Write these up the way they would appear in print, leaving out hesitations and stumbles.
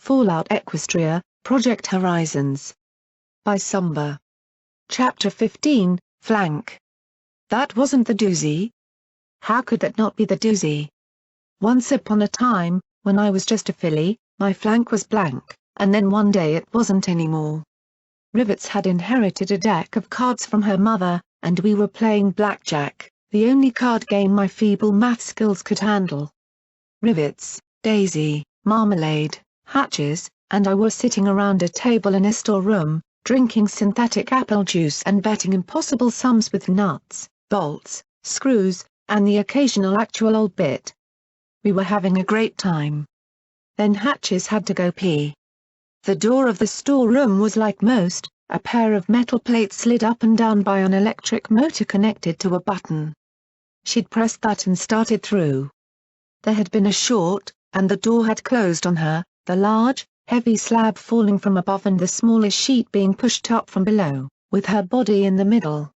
Fallout Equestria, Project Horizons. By Somber. Chapter 15, Flank. That wasn't the doozy? How could that not be the doozy? Once upon a time, when I was just a filly, my flank was blank, and then one day it wasn't anymore. Rivets had inherited a deck of cards from her mother, and we were playing Blackjack, the only card game my feeble math skills could handle. Rivets, Daisy, Marmalade, Hatches, and I were sitting around a table in a storeroom, drinking synthetic apple juice and betting impossible sums with nuts, bolts, screws, and the occasional actual old bit. We were having a great time. Then Hatches had to go pee. The door of the storeroom was like most, a pair of metal plates slid up and down by an electric motor connected to a button. She'd pressed that and started through. There had been a short, and the door had closed on her, the large, heavy slab falling from above and the smaller sheet being pushed up from below, with her body in the middle.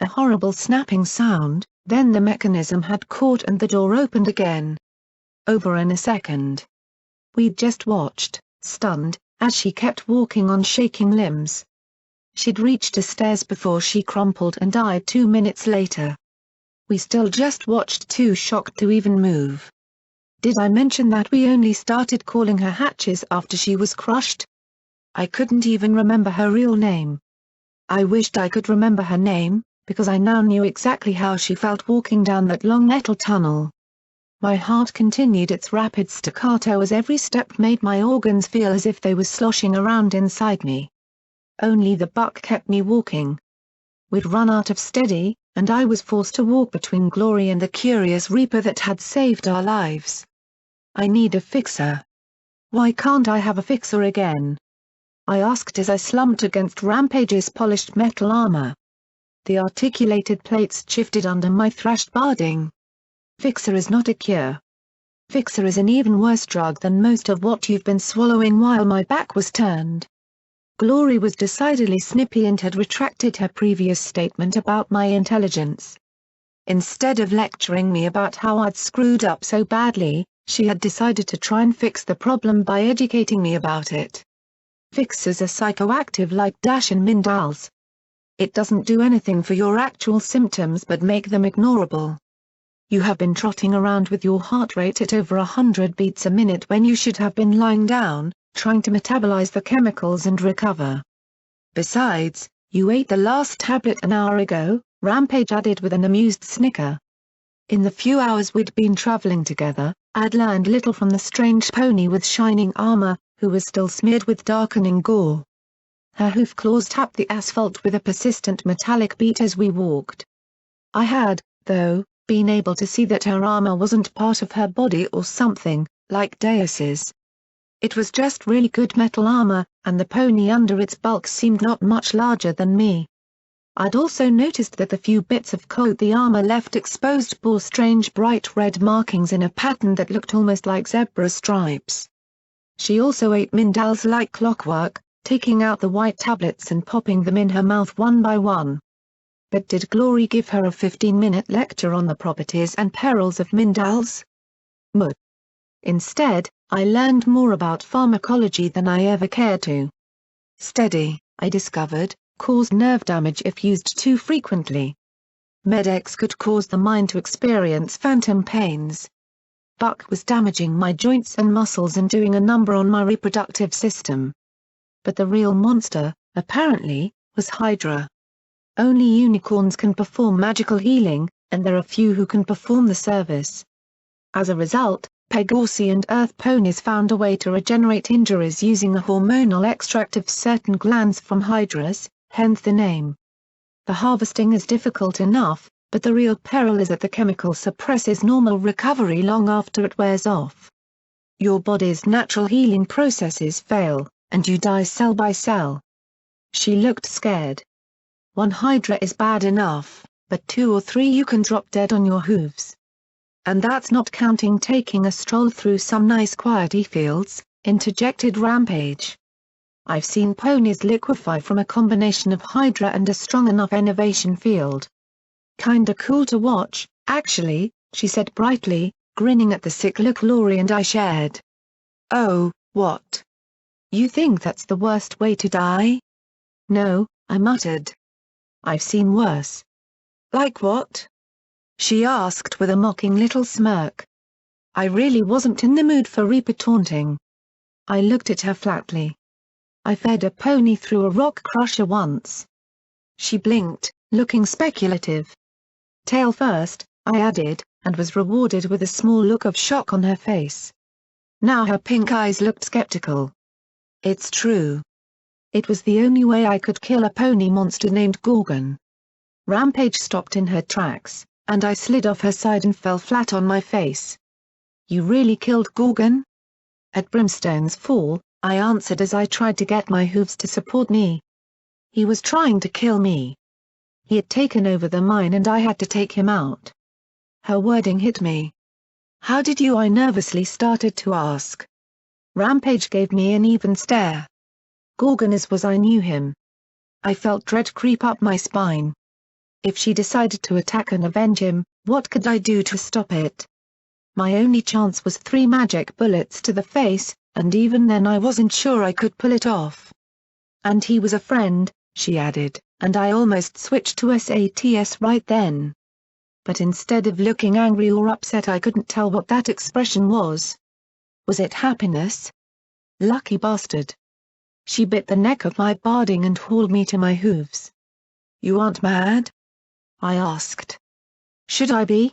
A horrible snapping sound, then the mechanism had caught and the door opened again. Over in a second. We'd just watched, stunned, as she kept walking on shaking limbs. She'd reached the stairs before she crumpled and died 2 minutes later. We still just watched, too shocked to even move. Did I mention that we only started calling her Hatches after she was crushed? I couldn't even remember her real name. I wished I could remember her name, because I now knew exactly how she felt walking down that long metal tunnel. My heart continued its rapid staccato as every step made my organs feel as if they were sloshing around inside me. Only the buck kept me walking. We'd run out of steady, and I was forced to walk between Glory and the curious Reaper that had saved our lives. I need a fixer. Why can't I have a fixer again? I asked as I slumped against Rampage's polished metal armor. The articulated plates shifted under my thrashed barding. Fixer is not a cure. Fixer is an even worse drug than most of what you've been swallowing while my back was turned. Glory was decidedly snippy and had retracted her previous statement about my intelligence. Instead of lecturing me about how I'd screwed up so badly, she had decided to try and fix the problem by educating me about it. Fixers are psychoactive like Dash and Mindals. It doesn't do anything for your actual symptoms but make them ignorable. You have been trotting around with your heart rate at over 100 beats a minute when you should have been lying down, trying to metabolize the chemicals and recover. Besides, you ate the last tablet an hour ago, Rampage added with an amused snicker. In the few hours we'd been traveling together, I'd learned little from the strange pony with shining armor, who was still smeared with darkening gore. Her hoof claws tapped the asphalt with a persistent metallic beat as we walked. I had, though, been able to see that her armor wasn't part of her body or something, like Deus's. It was just really good metal armor, and the pony under its bulk seemed not much larger than me. I'd also noticed that the few bits of coat the armor left exposed bore strange bright red markings in a pattern that looked almost like zebra stripes. She also ate Mindals like clockwork, taking out the white tablets and popping them in her mouth one by one. But did Glory give her a 15-minute lecture on the properties and perils of Mindals? Muh. Instead, I learned more about pharmacology than I ever cared to. Steady, I discovered, caused nerve damage if used too frequently. Med-X could cause the mind to experience phantom pains. Buck was damaging my joints and muscles and doing a number on my reproductive system. But the real monster, apparently, was Hydra. Only unicorns can perform magical healing, and there are few who can perform the service. As a result, Pegasi and Earth ponies found a way to regenerate injuries using a hormonal extract of certain glands from hydras, hence the name. The harvesting is difficult enough, but the real peril is that the chemical suppresses normal recovery long after it wears off. Your body's natural healing processes fail, and you die cell by cell. She looked scared. One hydra is bad enough, but 2 or 3 you can drop dead on your hooves. And that's not counting taking a stroll through some nice quiety fields, interjected Rampage. I've seen ponies liquefy from a combination of hydra and a strong enough enervation field. Kinda cool to watch, actually, she said brightly, grinning at the sick look Glory and I shared. Oh, what? You think that's the worst way to die? No, I muttered. I've seen worse. Like what? She asked with a mocking little smirk. I really wasn't in the mood for Reaper taunting. I looked at her flatly. I fed a pony through a rock crusher once. She blinked, looking speculative. Tail first, I added, and was rewarded with a small look of shock on her face. Now her pink eyes looked skeptical. It's true. It was the only way I could kill a pony monster named Gorgon. Rampage stopped in her tracks, and I slid off her side and fell flat on my face. You really killed Gorgon? At Brimstone's Fall, I answered as I tried to get my hooves to support me. He was trying to kill me. He had taken over the mine and I had to take him out. Her wording hit me. How did you? I nervously started to ask. Rampage gave me an even stare. Gorgon as was I knew him. I felt dread creep up my spine. If she decided to attack and avenge him, what could I do to stop it? My only chance was 3 magic bullets to the face, and even then I wasn't sure I could pull it off. And he was a friend, she added, and I almost switched to SATS right then. But instead of looking angry or upset, I couldn't tell what that expression was. Was it happiness? Lucky bastard. She bit the neck of my barding and hauled me to my hooves. You aren't mad? I asked. Should I be?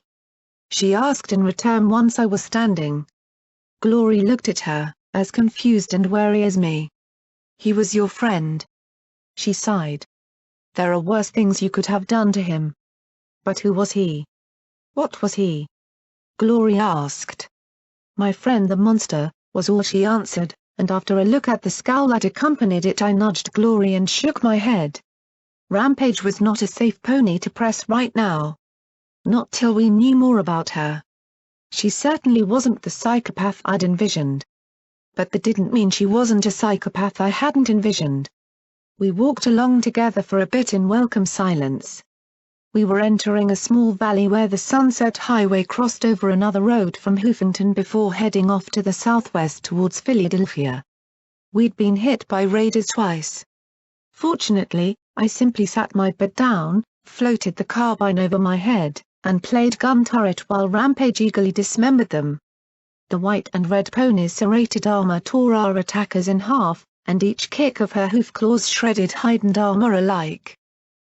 She asked in return once I was standing. Glory looked at her, as confused and wary as me. He was your friend. She sighed. There are worse things you could have done to him. But who was he? What was he? Glory asked. My friend the monster, was all she answered, and after a look at the scowl that accompanied it I nudged Glory and shook my head. Rampage was not a safe pony to press right now. Not till we knew more about her. She certainly wasn't the psychopath I'd envisioned. But that didn't mean she wasn't a psychopath I hadn't envisioned. We walked along together for a bit in welcome silence. We were entering a small valley where the Sunset Highway crossed over another road from Hoofington before heading off to the southwest towards Philadelphia. We'd been hit by raiders twice. Fortunately, I simply sat my butt down, floated the carbine over my head, and played gun turret while Rampage eagerly dismembered them. The white and red pony's serrated armor tore our attackers in half, and each kick of her hoof claws shredded hide and armor alike.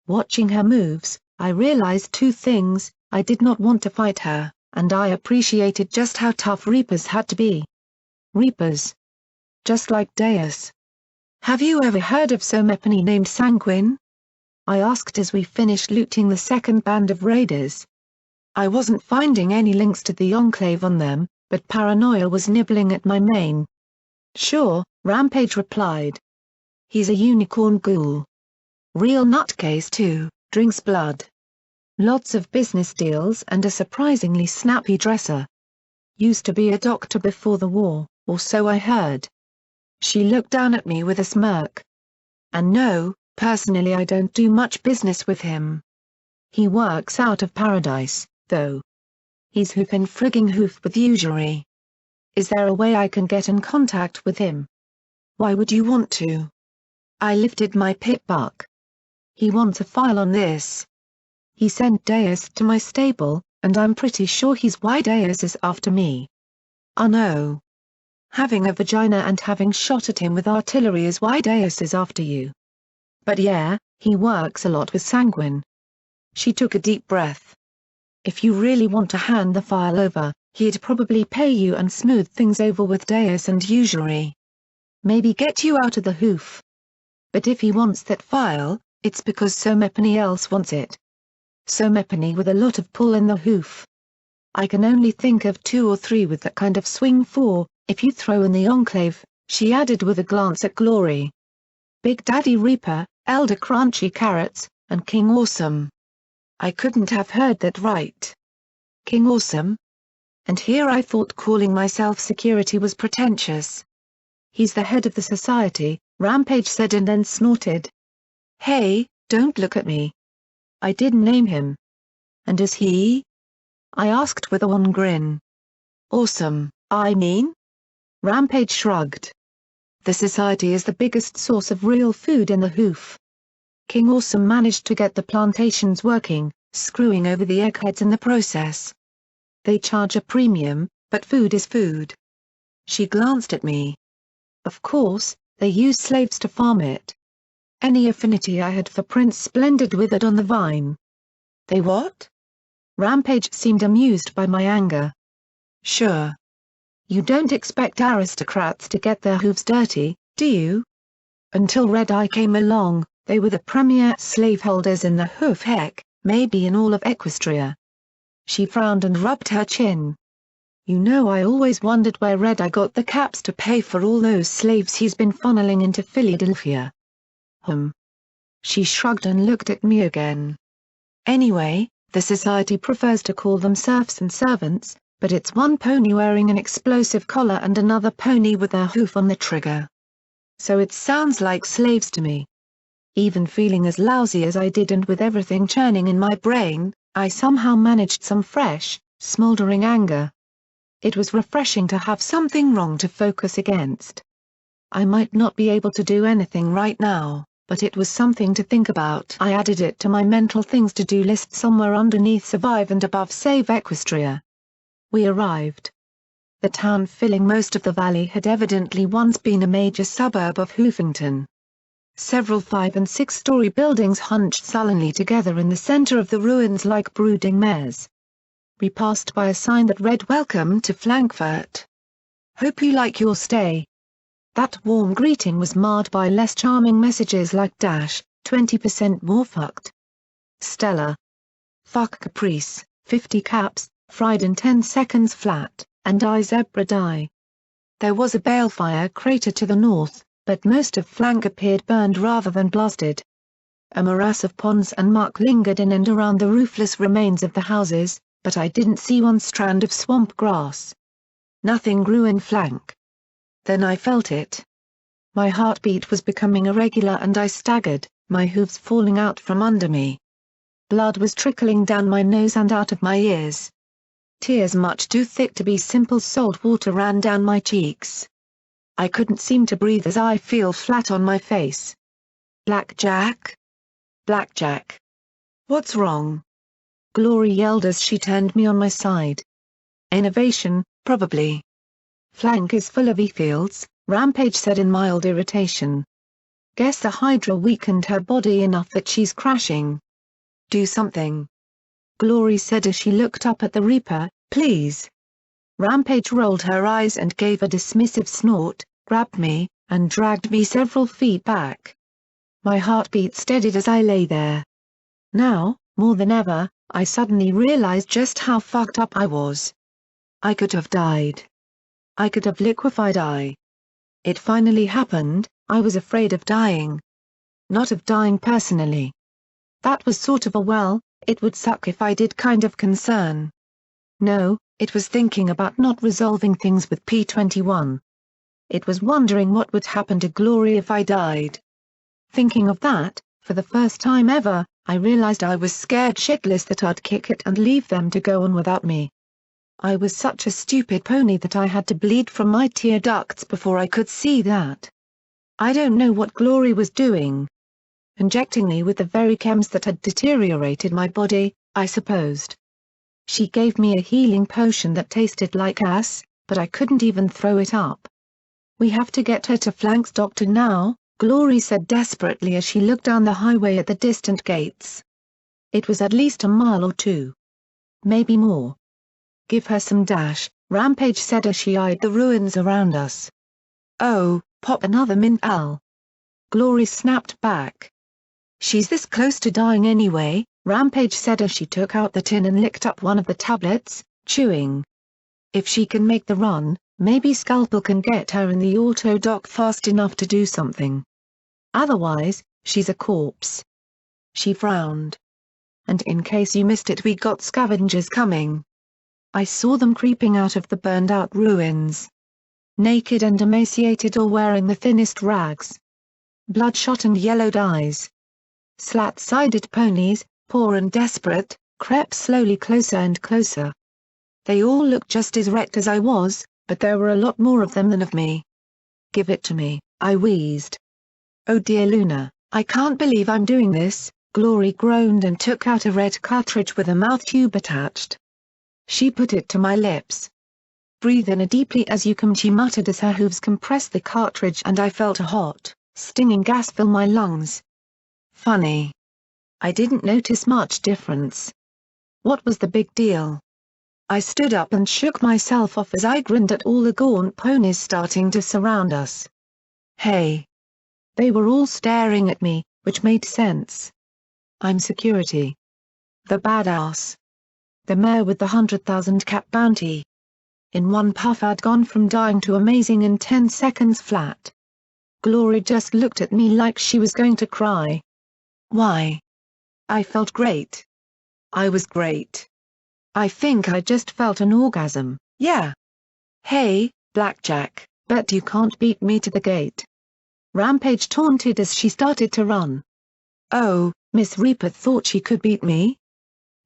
Watching her moves, I realized 2 things: I did not want to fight her, and I appreciated just how tough Reapers had to be. Reapers. Just like Deus. Have you ever heard of cyberpony named Sanguine? I asked as we finished looting the second band of raiders. I wasn't finding any links to the Enclave on them, but paranoia was nibbling at my mane. Sure, Rampage replied. He's a unicorn ghoul. Real nutcase too, drinks blood. Lots of business deals and a surprisingly snappy dresser. Used to be a doctor before the war, or so I heard. She looked down at me with a smirk. And no, personally I don't do much business with him. He works out of paradise, though. He's hoof in frigging hoof with usury. Is there a way I can get in contact with him? Why would you want to? I lifted my pit buck. He wants a file on this. He sent Deus to my stable, and I'm pretty sure he's why Deus is after me. Oh no. Having a vagina and having shot at him with artillery is why Deus is after you. But yeah, he works a lot with Sanguine. She took a deep breath. If you really want to hand the file over, he'd probably pay you and smooth things over with Deus and usury. Maybe get you out of the hoof. But if he wants that file, it's because cyberpony else wants it. Cyberpony with a lot of pull in the hoof. I can only think of 2 or 3 with that kind of swing for, if you throw in the Enclave, she added with a glance at Glory. Big Daddy Reaper, Elder Crunchy Carrots, and King Awesome. I couldn't have heard that right. King Awesome? And here I thought calling myself security was pretentious. He's the head of the society, Rampage said and then snorted. Hey, don't look at me. I didn't name him. And is he? I asked with a wan grin. Awesome, I mean? Rampage shrugged. the society is the biggest source of real food in the Hoof. King Awesome managed to get the plantations working, screwing over the eggheads in the process. They charge a premium, but food is food. She glanced at me. Of course, they use slaves to farm it. Any affinity I had for Prince Splendid withered on the vine. They what? Rampage seemed amused by my anger. Sure. You don't expect aristocrats to get their hooves dirty, do you? Until Red Eye came along, they were the premier slaveholders in the hoof, heck, maybe in all of Equestria. She frowned and rubbed her chin. You know, I always wondered where Red Eye got the caps to pay for all those slaves he's been funneling into Philadelphia. She shrugged and looked at me again. Anyway, the society prefers to call them serfs and servants, but it's one pony wearing an explosive collar and another pony with their hoof on the trigger. So it sounds like slaves to me. Even feeling as lousy as I did and with everything churning in my brain, I somehow managed some fresh, smoldering anger. It was refreshing to have something wrong to focus against. I might not be able to do anything right now, but it was something to think about. I added it to my mental things to do list somewhere underneath survive and above save Equestria. We arrived. The town filling most of the valley had evidently once been a major suburb of Hoofington. Several 5- and 6-story buildings hunched sullenly together in the center of the ruins like brooding mares. We passed by a sign that read "Welcome to Frankfurt. Hope you like your stay." That warm greeting was marred by less charming messages like "20% more fucked. Stella. Fuck Caprice, 50 caps, fried in 10 seconds flat, and I zebra die. There was a balefire crater to the north, but most of flank appeared burned rather than blasted. A morass of ponds and muck lingered in and around the roofless remains of the houses, but I didn't see one strand of swamp grass. Nothing grew in flank. Then I felt it. My heartbeat was becoming irregular and I staggered, my hooves falling out from under me. Blood was trickling down my nose and out of my ears. Tears much too thick to be simple salt water ran down my cheeks. I couldn't seem to breathe as I fell flat on my face. Blackjack? Blackjack. What's wrong? Glory yelled as she turned me on my side. Innovation, probably. Flank is full of e-fields, Rampage said in mild irritation. Guess the Hydra weakened her body enough that she's crashing. Do something. Glory said as she looked up at the Reaper, please. Rampage rolled her eyes and gave a dismissive snort, grabbed me, and dragged me several feet back. My heartbeat steadied as I lay there. Now, more than ever, I suddenly realized just how fucked up I was. I could have died. I could have liquefied. It finally happened. I was afraid of dying. Not of dying personally. That was sort of a it would suck if I did kind of concern. No, it was thinking about not resolving things with P-21. It was wondering what would happen to Glory if I died. Thinking of that, for the first time ever, I realized I was scared shitless that I'd kick it and leave them to go on without me. I was such a stupid pony that I had to bleed from my tear ducts before I could see that. I don't know what Glory was doing. Injecting me with the very chems that had deteriorated my body, I supposed. She gave me a healing potion that tasted like ass, but I couldn't even throw it up. We have to get her to Flank's doctor now, Glory said desperately as she looked down the highway at the distant gates. It was at least a mile or two. Maybe more. Give her some dash, Rampage said as she eyed the ruins around us. Oh, pop another mint Al. Glory snapped back. She's this close to dying anyway, Rampage said as she took out the tin and licked up one of the tablets, chewing. If she can make the run, maybe Scalpel can get her in the auto dock fast enough to do something. Otherwise, she's a corpse. She frowned. And in case you missed it, we got scavengers coming. I saw them creeping out of the burned-out ruins. Naked and emaciated or wearing the thinnest rags. Bloodshot and yellowed eyes. Slat-sided ponies, poor and desperate, crept slowly closer and closer. They all looked just as wrecked as I was, but there were a lot more of them than of me. Give it to me. I wheezed. "Oh dear Luna, I can't believe I'm doing this," Glory groaned and took out a red cartridge with a mouth tube attached. She put it to my lips. "Breathe in deeply as you come," she muttered as her hooves compressed the cartridge and I felt a hot, stinging gas fill my lungs. Funny. I didn't notice much difference. What was the big deal? I stood up and shook myself off as I grinned at all the gaunt ponies starting to surround us. Hey! They were all staring at me, which made sense. I'm security. The badass. The Mare with the 100,000 cap bounty. In one puff I'd gone from dying to amazing in 10 seconds flat. Glory just looked at me like she was going to cry. Why? I felt great. I was great. I think I just felt an orgasm, yeah. "Hey, Blackjack, bet you can't beat me to the gate." Rampage taunted as she started to run. Oh, Miss Reaper thought she could beat me?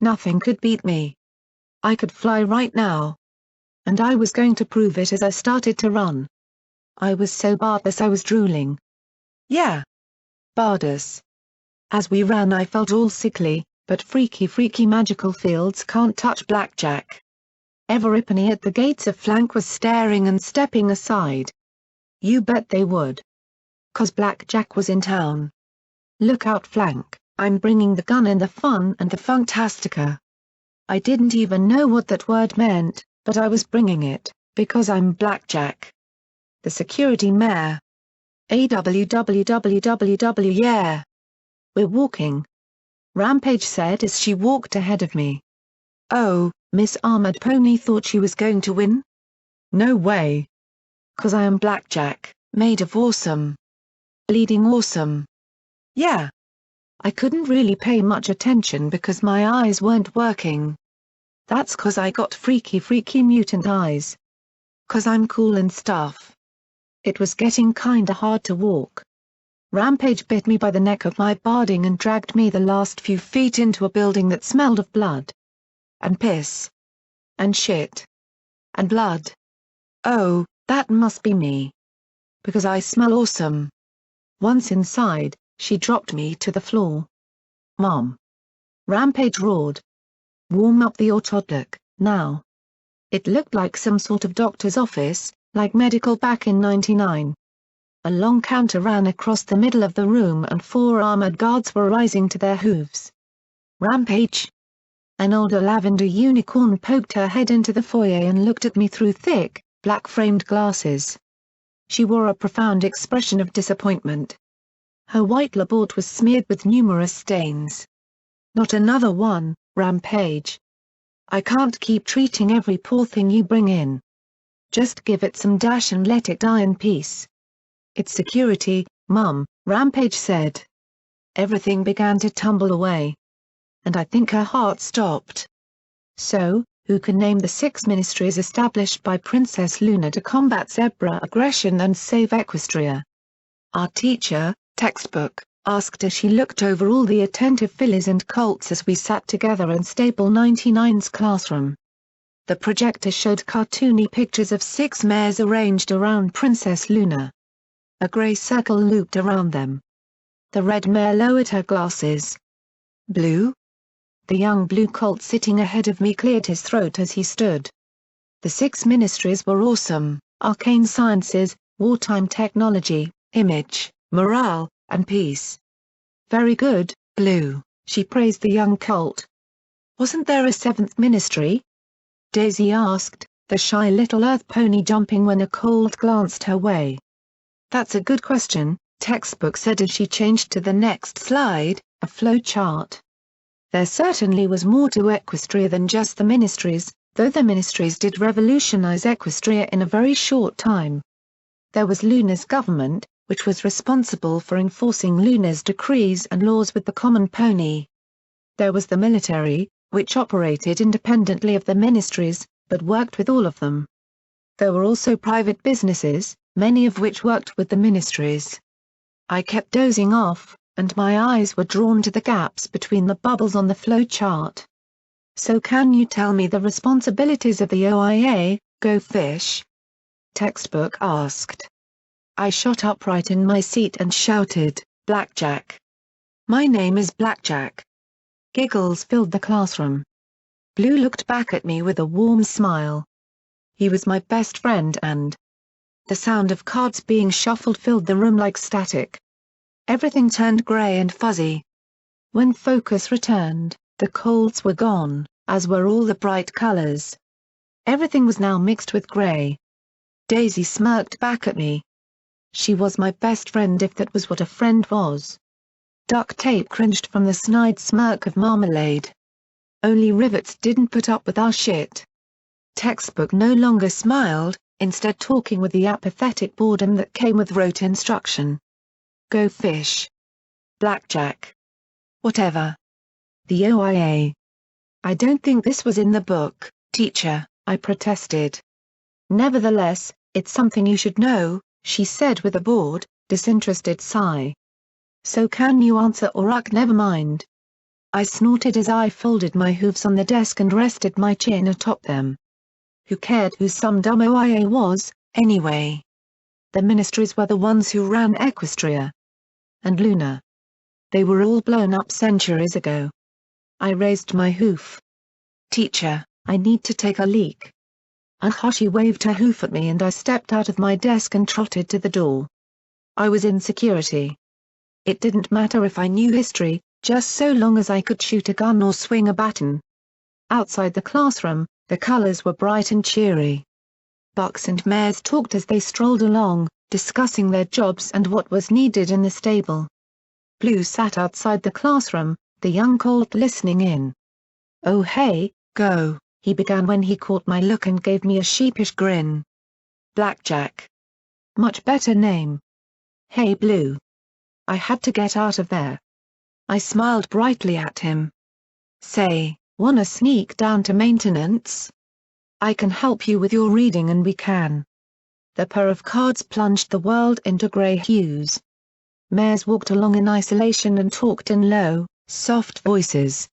Nothing could beat me. I could fly right now. And I was going to prove it as I started to run. I was so badass I was drooling. Yeah. Badass. As we ran I felt all sickly, but freaky magical fields can't touch Blackjack. Everypony at the gates of Flank was staring and stepping aside. You bet they would. 'Cause Blackjack was in town. Look out Flank, I'm bringing the gun and the fun and the funktastica. I didn't even know what that word meant, but I was bringing it, because I'm Blackjack. The security Mare. AWWWWW yeah. We're walking. Rampage said as she walked ahead of me. Oh, Miss Armored Pony thought she was going to win? No way. 'Cause I am Blackjack, made of awesome. Bleeding awesome. Yeah. I couldn't really pay much attention because my eyes weren't working. That's 'cause I got freaky mutant eyes. 'Cause I'm cool and stuff. It was getting kinda hard to walk. Rampage bit me by the neck of my barding and dragged me the last few feet into a building that smelled of blood. And piss. And shit. And blood. Oh, that must be me. Because I smell awesome. Once inside, she dropped me to the floor. Mom. Rampage roared. Warm up the autodlock, now. It looked like some sort of doctor's office, like medical back in '99. A long counter ran across the middle of the room and 4 armored guards were rising to their hooves. Rampage. An older lavender unicorn poked her head into the foyer and looked at me through thick, black-framed glasses. She wore a profound expression of disappointment. Her white labort was smeared with numerous stains. Not another one, Rampage. I can't keep treating every poor thing you bring in. Just give it some dash and let it die in peace. It's security, Mum, Rampage said. Everything began to tumble away. And I think her heart stopped. So, who can name the 6 ministries established by Princess Luna to combat zebra aggression and save Equestria? Our teacher, textbook, asked as she looked over all the attentive fillies and colts as we sat together in Stable 99's classroom. The projector showed cartoony pictures of 6 mares arranged around Princess Luna. A grey circle looped around them. The red mare lowered her glasses. Blue? The young blue colt sitting ahead of me cleared his throat as he stood. The 6 ministries were awesome: arcane sciences, wartime technology, image, morale, and peace. Very good, Blue, she praised the young colt. Wasn't there a 7th ministry? Daisy asked, the shy little earth pony jumping when a colt glanced her way. That's a good question, textbook said as she changed to the next slide, a flow chart. There certainly was more to Equestria than just the ministries, though the ministries did revolutionize Equestria in a very short time. There was Luna's government, which was responsible for enforcing Luna's decrees and laws with the common pony. There was the military, which operated independently of the ministries, but worked with all of them. There were also private businesses, many of which worked with the ministries. I kept dozing off, and my eyes were drawn to the gaps between the bubbles on the flow chart. So can you tell me the responsibilities of the OIA, Go Fish? Textbook asked. I shot upright in my seat and shouted, "Blackjack! My name is Blackjack!" Giggles filled the classroom. Blue looked back at me with a warm smile. He was my best friend and the sound of cards being shuffled filled the room like static. Everything turned grey and fuzzy. When focus returned, the colds were gone, as were all the bright colours. Everything was now mixed with grey. Daisy smirked back at me. She was my best friend if that was what a friend was. Duct tape cringed from the snide smirk of Marmalade. Only rivets didn't put up with our shit. Textbook no longer smiled, instead talking with the apathetic boredom that came with rote instruction. Go fish. Blackjack. Whatever. The OIA. I don't think this was in the book, teacher, I protested. Nevertheless, it's something you should know, she said with a bored, disinterested sigh. So can you answer or never mind? I snorted as I folded my hooves on the desk and rested my chin atop them. Who cared who some dumb OIA was, anyway? The ministries were the ones who ran Equestria. And Luna. They were all blown up centuries ago. I raised my hoof. Teacher, I need to take a leak. She waved her hoof at me and I stepped out of my desk and trotted to the door. I was in security. It didn't matter if I knew history, just so long as I could shoot a gun or swing a baton. Outside the classroom, the colors were bright and cheery. Bucks and mares talked as they strolled along, discussing their jobs and what was needed in the stable. Blue sat outside the classroom, the young colt listening in. "Oh hey, go," he began when he caught my look and gave me a sheepish grin. "Blackjack. Much better name." "Hey Blue. I had to get out of there." I smiled brightly at him. "Say, wanna sneak down to maintenance? I can help you with your reading and we can." The pair of cards plunged the world into grey hues. Mares walked along in isolation and talked in low, soft voices.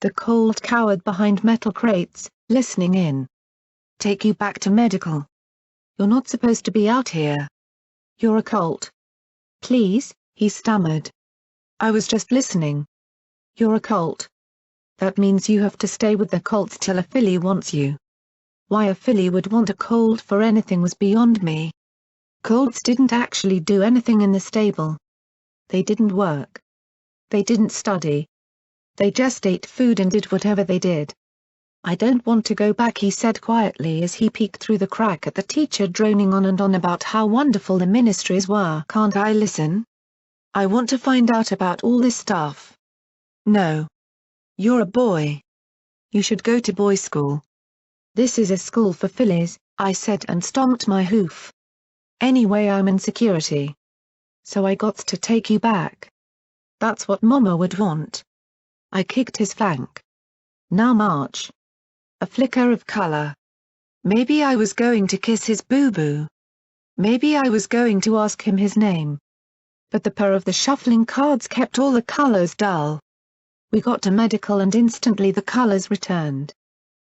The colt cowered behind metal crates, listening in. "Take you back to medical. You're not supposed to be out here. You're a colt." "Please," he stammered. "I was just listening." "You're a colt. That means you have to stay with the colts till a filly wants you." Why a filly would want a colt for anything was beyond me. Colts didn't actually do anything in the stable. They didn't work. They didn't study. They just ate food and did whatever they did. "I don't want to go back," he said quietly as he peeked through the crack at the teacher droning on and on about how wonderful the ministries were. "Can't I listen? I want to find out about all this stuff." "No. You're a boy. You should go to boys' school." "This is a school for fillies," I said and stomped my hoof. "Anyway, I'm in security. So I gots to take you back. That's what Mama would want." I kicked his flank. "Now march." A flicker of color. Maybe I was going to kiss his boo-boo. Maybe I was going to ask him his name. But the purr of the shuffling cards kept all the colors dull. We got to medical and instantly the colors returned.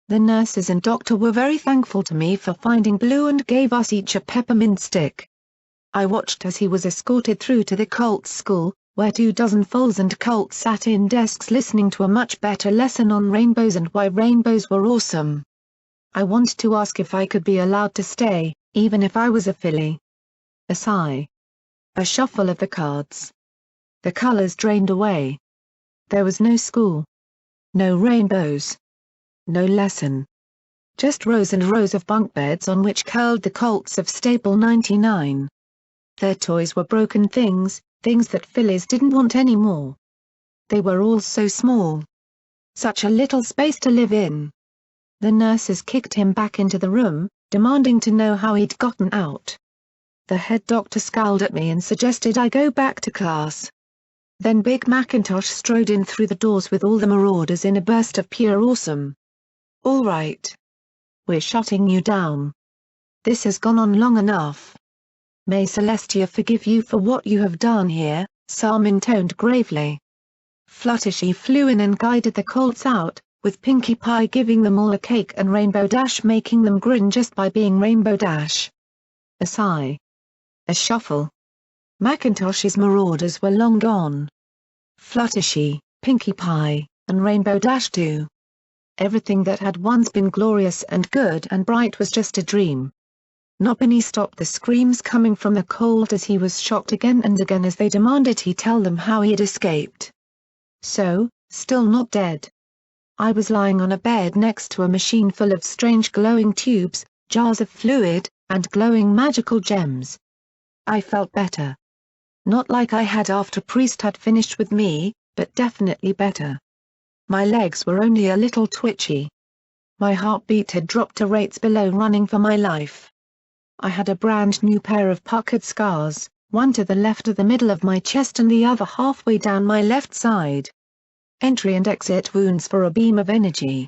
The nurses and doctor were very thankful to me for finding Blue and gave us each a peppermint stick. I watched as he was escorted through to the colts' school, where 24 foals and colts sat in desks listening to a much better lesson on rainbows and why rainbows were awesome. I wanted to ask if I could be allowed to stay, even if I was a filly. A sigh. A shuffle of the cards. The colors drained away. There was no school. No rainbows. No lesson. Just rows and rows of bunk beds on which curled the colts of Stable 99. Their toys were broken things, things that fillies didn't want anymore. They were all so small. Such a little space to live in. The nurses kicked him back into the room, demanding to know how he'd gotten out. The head doctor scowled at me and suggested I go back to class. Then Big Macintosh strode in through the doors with all the marauders in a burst of pure awesome. "All right. We're shutting you down. This has gone on long enough. May Celestia forgive you for what you have done here," Sam intoned gravely. Fluttershy flew in and guided the colts out, with Pinkie Pie giving them all a cake and Rainbow Dash making them grin just by being Rainbow Dash. A sigh. a shuffle. Macintosh's marauders were long gone. Fluttershy, Pinkie Pie, and Rainbow Dash too. Everything that had once been glorious and good and bright was just a dream. Nopany stopped the screams coming from the cold as he was shocked again and again as they demanded he tell them how he had escaped. So, still not dead. I was lying on a bed next to a machine full of strange glowing tubes, jars of fluid, and glowing magical gems. I felt better. Not like I had after Priest had finished with me, but definitely better. My legs were only a little twitchy. My heartbeat had dropped to rates below running for my life. I had a brand new pair of puckered scars, one to the left of the middle of my chest and the other halfway down my left side. Entry and exit wounds for a beam of energy.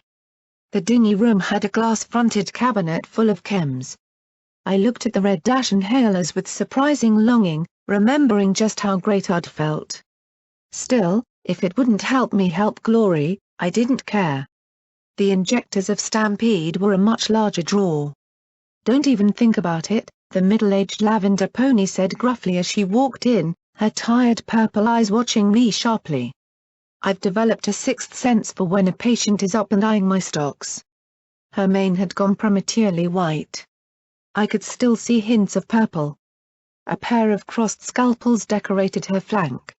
The dingy room had a glass-fronted cabinet full of chems. I looked at the red dash inhalers with surprising longing, remembering just how great I'd felt. Still, if it wouldn't help me help Glory, I didn't care. The injectors of Stampede were a much larger draw. "Don't even think about it," the middle-aged lavender pony said gruffly as she walked in, her tired purple eyes watching me sharply. "I've developed a sixth sense for when a patient is up and eyeing my stocks." Her mane had gone prematurely white. I could still see hints of purple. A pair of crossed scalpels decorated her flank.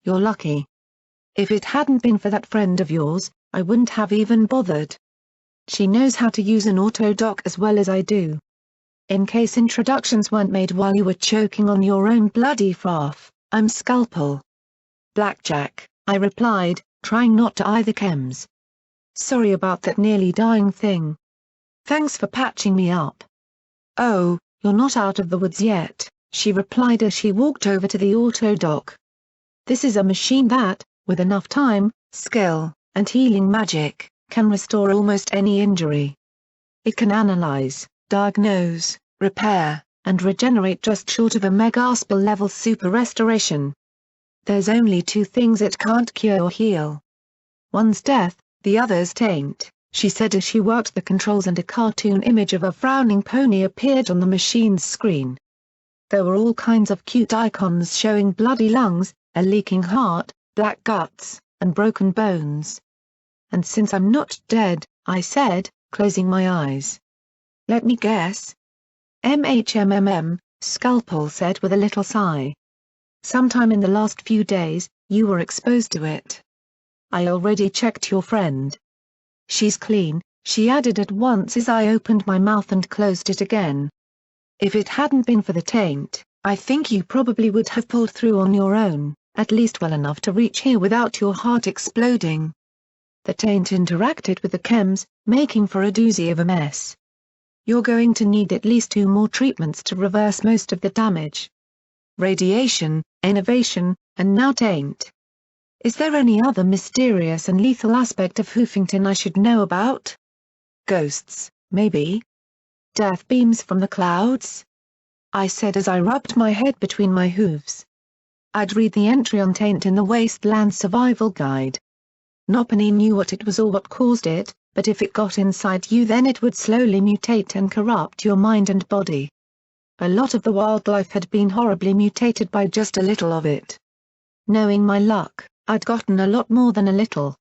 "You're lucky. If it hadn't been for that friend of yours, I wouldn't have even bothered. She knows how to use an auto-dock as well as I do. In case introductions weren't made while you were choking on your own bloody froth, I'm Scalpel." "Blackjack," I replied, trying not to eye the chems. "Sorry about that nearly dying thing. Thanks for patching me up." "Oh, you're not out of the woods yet," she replied as she walked over to the auto-dock. "This is a machine that, with enough time, skill, and healing magic, can restore almost any injury. It can analyze, diagnose, repair, and regenerate just short of a Megaspell-level super restoration. There's only two things it can't cure or heal. One's death, the other's taint," she said as she worked the controls and a cartoon image of a frowning pony appeared on the machine's screen. There were all kinds of cute icons showing bloody lungs, a leaking heart, black guts, and broken bones. "And since I'm not dead," I said, closing my eyes. "Let me guess." "MHMMM," Scalpel said with a little sigh. "Sometime in the last few days, you were exposed to it. I already checked your friend. She's clean," she added at once as I opened my mouth and closed it again. "If it hadn't been for the taint, I think you probably would have pulled through on your own, at least well enough to reach here without your heart exploding." The taint interacted with the chems, making for a doozy of a mess. "You're going to need at least 2 more treatments to reverse most of the damage. Radiation, innovation, and now taint. Is there any other mysterious and lethal aspect of Hoofington I should know about? Ghosts, maybe? Death beams from the clouds?" I said as I rubbed my head between my hooves. I'd read the entry on taint in the Wasteland Survival Guide. Nopany knew what it was or what caused it, but if it got inside you then it would slowly mutate and corrupt your mind and body. A lot of the wildlife had been horribly mutated by just a little of it. Knowing my luck, I'd gotten a lot more than a little.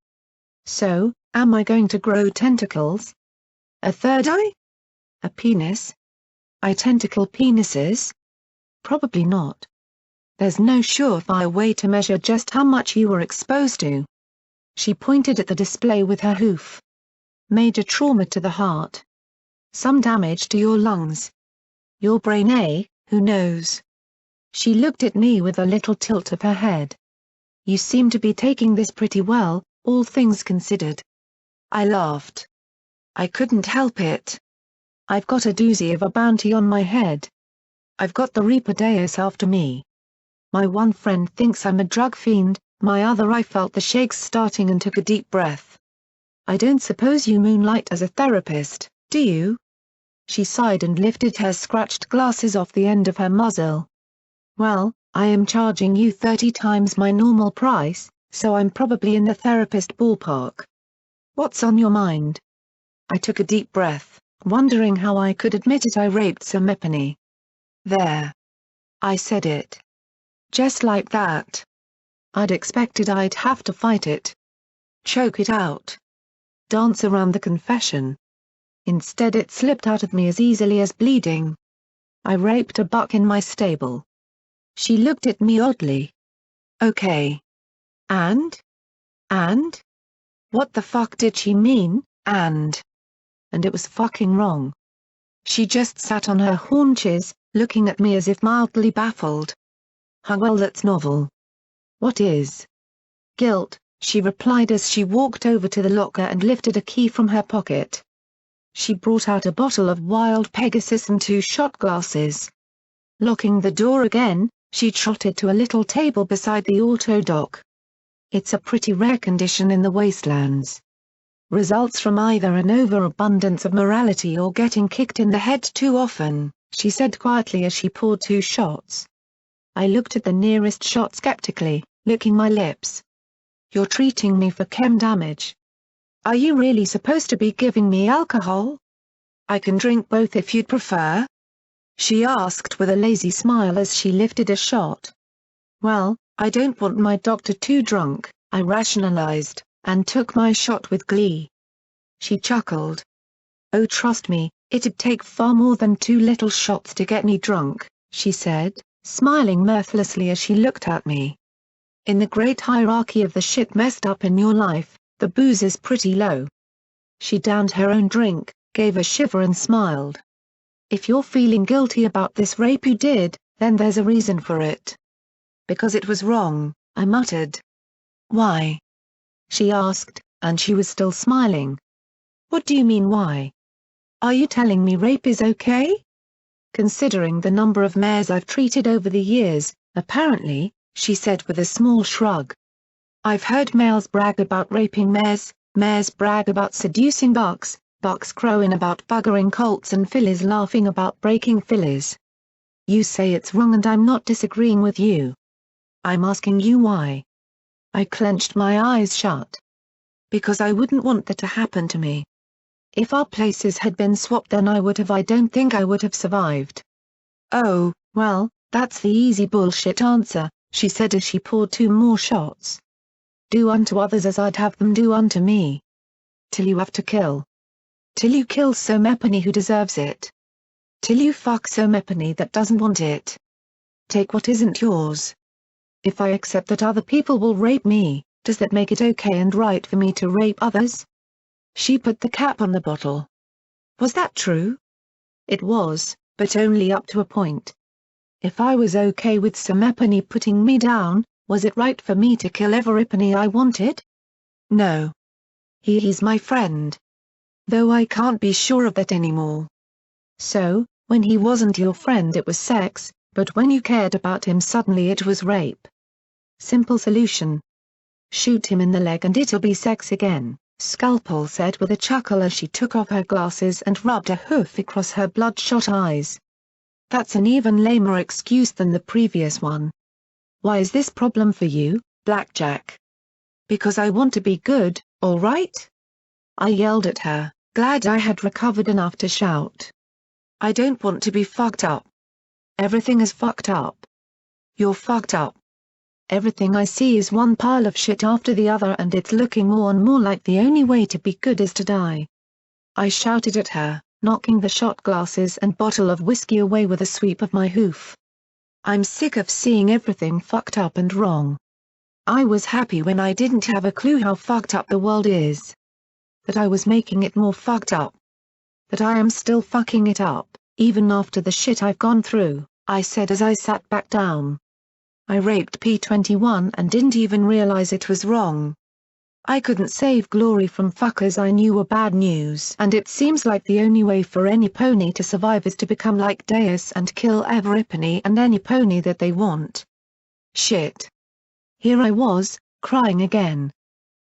So, am I going to grow tentacles? A third eye? A penis? Identical penises? Probably not. There's no surefire way to measure just how much you were exposed to. She pointed at the display with her hoof. Major trauma to the heart. Some damage to your lungs. Your brain, eh? Who knows? She looked at me with a little tilt of her head. You seem to be taking this pretty well, all things considered. I laughed. I couldn't help it. I've got a doozy of a bounty on my head. I've got the Reaper Deus after me. My one friend thinks I'm a drug fiend, my other I felt the shakes starting and took a deep breath. I don't suppose you moonlight as a therapist, do you? She sighed and lifted her scratched glasses off the end of her muzzle. Well, I am charging you 30 times my normal price, so I'm probably in the therapist ballpark. What's on your mind? I took a deep breath, wondering how I could admit it. I raped Sir Mepany. There. I said it. Just like that. I'd expected I'd have to fight it. Choke it out. Dance around the confession. Instead it slipped out of me as easily as bleeding. I raped a buck in my stable. She looked at me oddly. Okay. And? And? What the fuck did she mean, and? And it was fucking wrong. She just sat on her haunches, looking at me as if mildly baffled. Huh, well, that's novel. What is? Guilt, she replied as she walked over to the locker and lifted a key from her pocket. She brought out a bottle of Wild Pegasus and 2 shot glasses. Locking the door again, she trotted to a little table beside the auto dock. It's a pretty rare condition in the wastelands. Results from either an overabundance of morality or getting kicked in the head too often, she said quietly as she poured 2 shots. I looked at the nearest shot skeptically, licking my lips. You're treating me for chem damage. Are you really supposed to be giving me alcohol? I can drink both if you'd prefer. She asked with a lazy smile as she lifted a shot. Well, I don't want my doctor too drunk, I rationalized, and took my shot with glee. She chuckled. Oh, trust me, it'd take far more than 2 little shots to get me drunk, she said, smiling mirthlessly as she looked at me. In the great hierarchy of the shit messed up in your life, the booze is pretty low. She downed her own drink, gave a shiver and smiled. If you're feeling guilty about this rape you did, then there's a reason for it. Because it was wrong, I muttered. Why? She asked, and she was still smiling. What do you mean why? Are you telling me rape is okay? Considering the number of mares I've treated over the years, apparently, she said with a small shrug. I've heard males brag about raping mares, mares brag about seducing bucks, bucks crowing about buggering colts and fillies laughing about breaking fillies. You say it's wrong and I'm not disagreeing with you. I'm asking you why. I clenched my eyes shut. Because I wouldn't want that to happen to me. If our places had been swapped then I don't think I would have survived. Oh, well, that's the easy bullshit answer, she said as she poured 2 more shots. Do unto others as I'd have them do unto me. Till you have to kill. Till you kill Somepony who deserves it. Till you fuck Somepony that doesn't want it. Take what isn't yours. If I accept that other people will rape me, does that make it okay and right for me to rape others? She put the cap on the bottle. Was that true? It was, but only up to a point. If I was okay with Somepony putting me down, was it right for me to kill everypony I wanted? No. He's my friend. Though I can't be sure of that anymore. So, when he wasn't your friend it was sex, but when you cared about him suddenly it was rape. Simple solution. Shoot him in the leg and it'll be sex again, Scalpel said with a chuckle as she took off her glasses and rubbed a hoof across her bloodshot eyes. That's an even lamer excuse than the previous one. Why is this problem for you, Blackjack? Because I want to be good, all right? I yelled at her, glad I had recovered enough to shout. I don't want to be fucked up. Everything is fucked up. You're fucked up. Everything I see is one pile of shit after the other and it's looking more and more like the only way to be good is to die. I shouted at her, knocking the shot glasses and bottle of whiskey away with a sweep of my hoof. I'm sick of seeing everything fucked up and wrong. I was happy when I didn't have a clue how fucked up the world is. That I was making it more fucked up. That I am still fucking it up, even after the shit I've gone through, I said as I sat back down. I raped P21 and didn't even realize it was wrong. I couldn't save glory from fuckers I knew were bad news and it seems like the only way for any pony to survive is to become like Deus and kill everypony and any pony that they want. Shit. Here I was, crying again.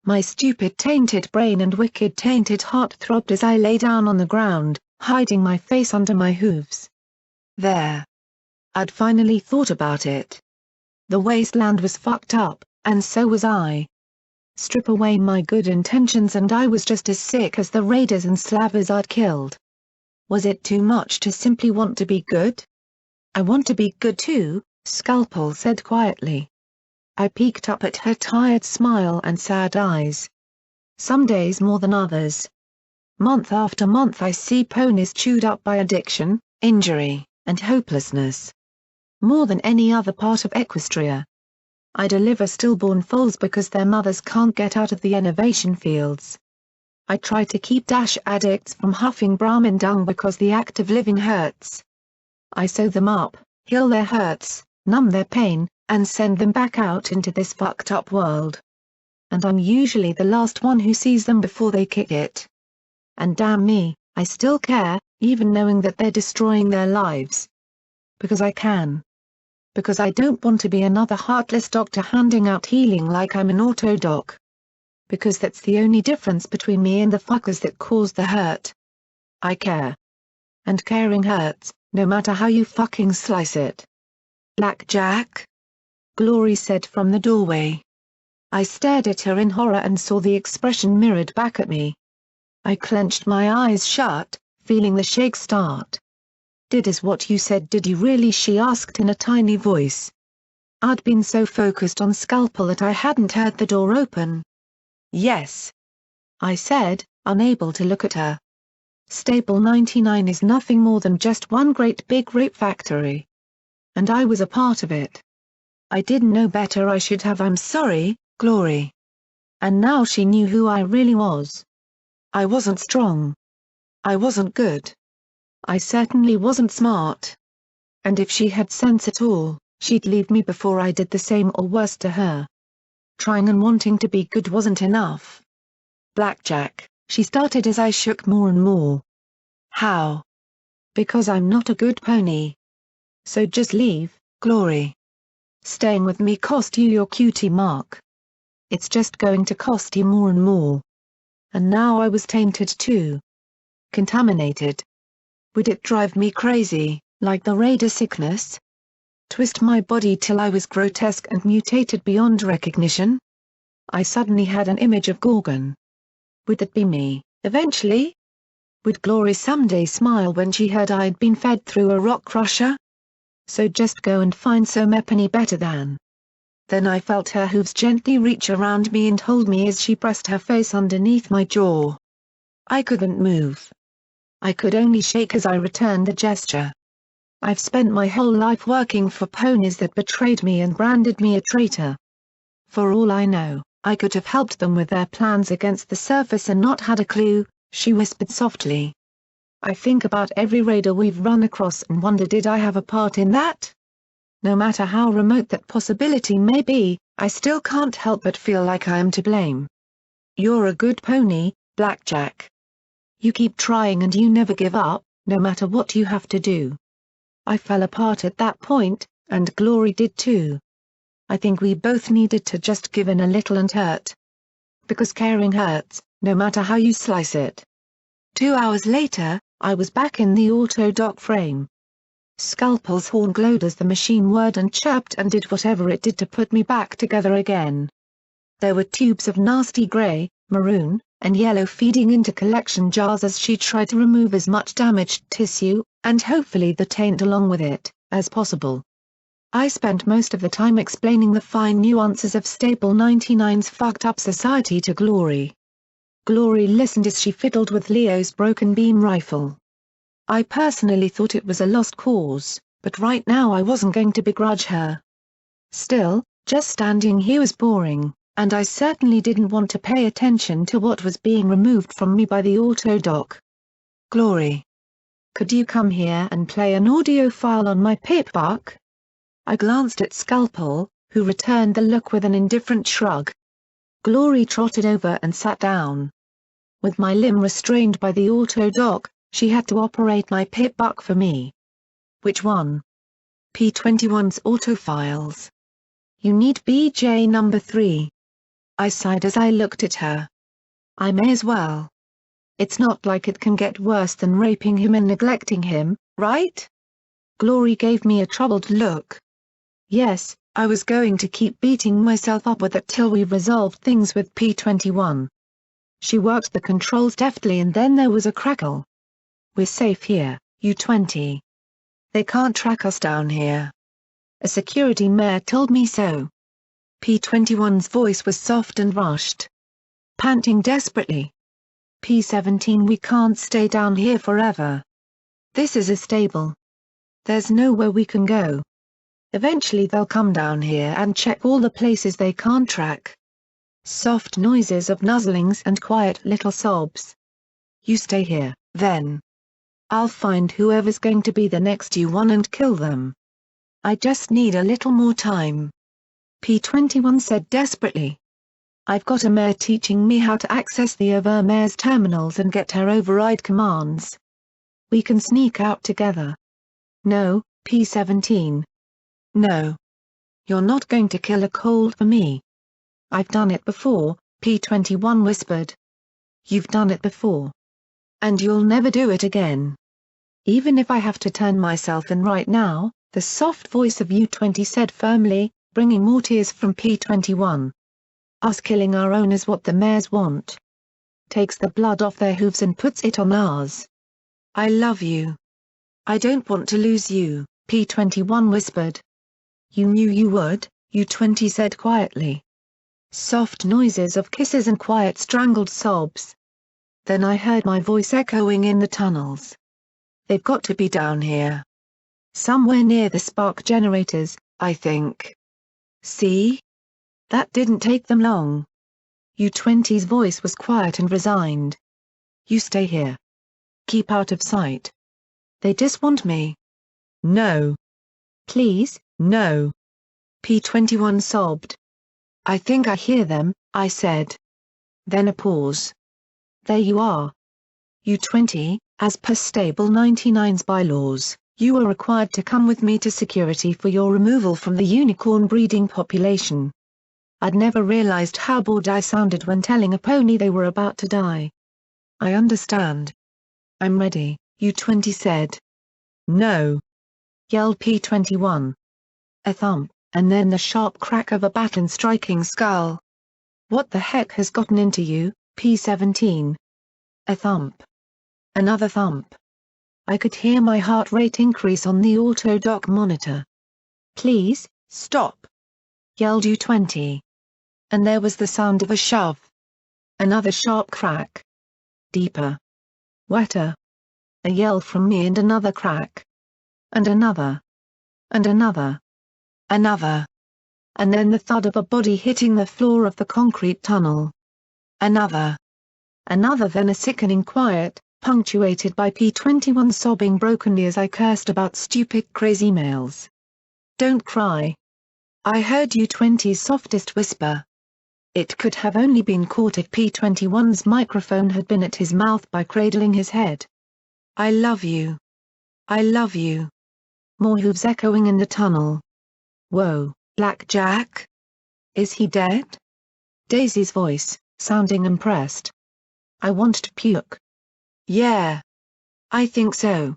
My stupid tainted brain and wicked tainted heart throbbed as I lay down on the ground, hiding my face under my hooves. There. I'd finally thought about it. The wasteland was fucked up, and so was I. Strip away my good intentions and I was just as sick as the raiders and slavers I'd killed. Was it too much to simply want to be good? I want to be good too, Scalpel said quietly. I peeked up at her tired smile and sad eyes. Some days more than others. Month after month I see ponies chewed up by addiction, injury, and hopelessness. More than any other part of Equestria. I deliver stillborn foals because their mothers can't get out of the innovation fields. I try to keep dash addicts from huffing Brahmin dung because the act of living hurts. I sew them up, heal their hurts, numb their pain, and send them back out into this fucked up world. And I'm usually the last one who sees them before they kick it. And damn me, I still care, even knowing that they're destroying their lives. Because I can. Because I don't want to be another heartless doctor handing out healing like I'm an auto-doc. Because that's the only difference between me and the fuckers that cause the hurt. I care. And caring hurts, no matter how you fucking slice it. Blackjack? Glory said from the doorway. I stared at her in horror and saw the expression mirrored back at me. I clenched my eyes shut, feeling the shake start. "Did as what you said, did you really?" she asked in a tiny voice. I'd been so focused on Scalpel that I hadn't heard the door open. "Yes," I said, unable to look at her. Stable 99 is nothing more than just one great big rape factory. And I was a part of it. I didn't know better, I should have. "I'm sorry, Glory." And now she knew who I really was. I wasn't strong. I wasn't good. I certainly wasn't smart. And if she had sense at all, she'd leave me before I did the same or worse to her. Trying and wanting to be good wasn't enough. "Blackjack," she started as I shook more and more. "How?" "Because I'm not a good pony. So just leave, Glory. Staying with me cost you your cutie mark. It's just going to cost you more and more." And now I was tainted too. Contaminated. Would it drive me crazy, like the raider sickness? Twist my body till I was grotesque and mutated beyond recognition? I suddenly had an image of Gorgon. Would that be me, eventually? Would Glory someday smile when she heard I'd been fed through a rock crusher? So just go and find some Epony better than. Then I felt her hooves gently reach around me and hold me as she pressed her face underneath my jaw. I couldn't move. I could only shake as I returned the gesture. I've spent my whole life working for ponies that betrayed me and branded me a traitor. For all I know, I could have helped them with their plans against the surface and not had a clue, she whispered softly. I think about every raider we've run across and wonder, did I have a part in that? No matter how remote that possibility may be, I still can't help but feel like I am to blame. You're a good pony, Blackjack. You keep trying and you never give up, no matter what you have to do. I fell apart at that point, and Glory did too. I think we both needed to just give in a little and hurt. Because caring hurts, no matter how you slice it. 2 hours later, I was back in the auto-dock frame. Scalpel's horn glowed as the machine whirred and chirped and did whatever it did to put me back together again. There were tubes of nasty grey, maroon, and yellow feeding into collection jars as she tried to remove as much damaged tissue, and hopefully the taint along with it, as possible. I spent most of the time explaining the fine nuances of Stable 99's fucked up society to Glory. Glory listened as she fiddled with Leo's broken beam rifle. I personally thought it was a lost cause, but right now I wasn't going to begrudge her. Still, just standing here was boring, and I certainly didn't want to pay attention to what was being removed from me by the auto-dock. "Glory. Could you come here and play an audio file on my pip-buck?" I glanced at Scalpel, who returned the look with an indifferent shrug. Glory trotted over and sat down. With my limb restrained by the auto-dock, she had to operate my pip-buck for me. "Which one?" "P21's auto files. You need BJ number 3. I sighed as I looked at her. "I may as well. It's not like it can get worse than raping him and neglecting him, right?" Glory gave me a troubled look. "Yes, I was going to keep beating myself up with it till we resolved things with P21. She worked the controls deftly and then there was a crackle. "We're safe here, U-20. They can't track us down here. A security Mare told me so. P-21's voice was soft and rushed. Panting desperately. P-17, we can't stay down here forever. This is a stable. There's nowhere we can go. Eventually they'll come down here and check all the places they can't track. Soft noises of nuzzlings and quiet little sobs. You stay here, then. I'll find whoever's going to be the next U1 and kill them. I just need a little more time. P-21 said desperately. I've got a Mare teaching me how to access the Mare's terminals and get her override commands. We can sneak out together. No, P-17. No. You're not going to kill a cold for me. I've done it before, P-21 whispered. You've done it before. And you'll never do it again. Even if I have to turn myself in right now, the soft voice of U-20 said firmly, bringing more tears from P-21. Us killing our own is what the Mares want. Takes the blood off their hooves and puts it on ours. I love you. I don't want to lose you, P-21 whispered. You knew you would, U-20 said quietly. Soft noises of kisses and quiet strangled sobs. Then I heard my voice echoing in the tunnels. They've got to be down here. Somewhere near the spark generators, I think. See? That didn't take them long. U-20's voice was quiet and resigned. You stay here. Keep out of sight. They just want me. No. Please, no. P-21 sobbed. I think I hear them, I said. Then a pause. There you are. U-20, as per Stable 99's bylaws, you are required to come with me to security for your removal from the unicorn breeding population. I'd never realized how bored I sounded when telling a pony they were about to die. I understand. I'm ready, U-20 said. No. Yelled P-21. A thump, and then the sharp crack of a baton striking skull. What the heck has gotten into you, P-17? A thump. Another thump. I could hear my heart rate increase on the auto-dock monitor. Please, stop. Yelled U-20. And there was the sound of a shove. Another sharp crack. Deeper. Wetter. A yell from me and another crack. And another. And another. Another. And then the thud of a body hitting the floor of the concrete tunnel. Another. Another, then a sickening quiet, punctuated by P-21 sobbing brokenly as I cursed about stupid crazy emails. Don't cry. I heard U-20's softest whisper. It could have only been caught if P-21's microphone had been at his mouth by cradling his head. I love you. I love you. More hooves echoing in the tunnel. Whoa, Blackjack? Is he dead? Daisy's voice, sounding impressed. I want to puke. Yeah. I think so.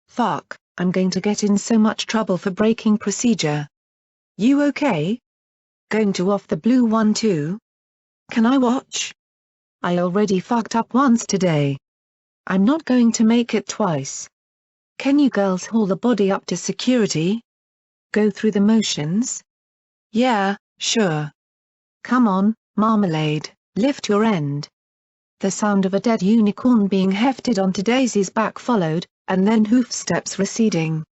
Fuck, I'm going to get in so much trouble for breaking procedure. You okay? Going to off the blue one too? Can I watch? I already fucked up once today. I'm not going to make it twice. Can you girls haul the body up to security? Go through the motions? Yeah, sure. Come on, Marmalade, lift your end. The sound of a dead unicorn being hefted onto Daisy's back followed, and then hoofsteps receding.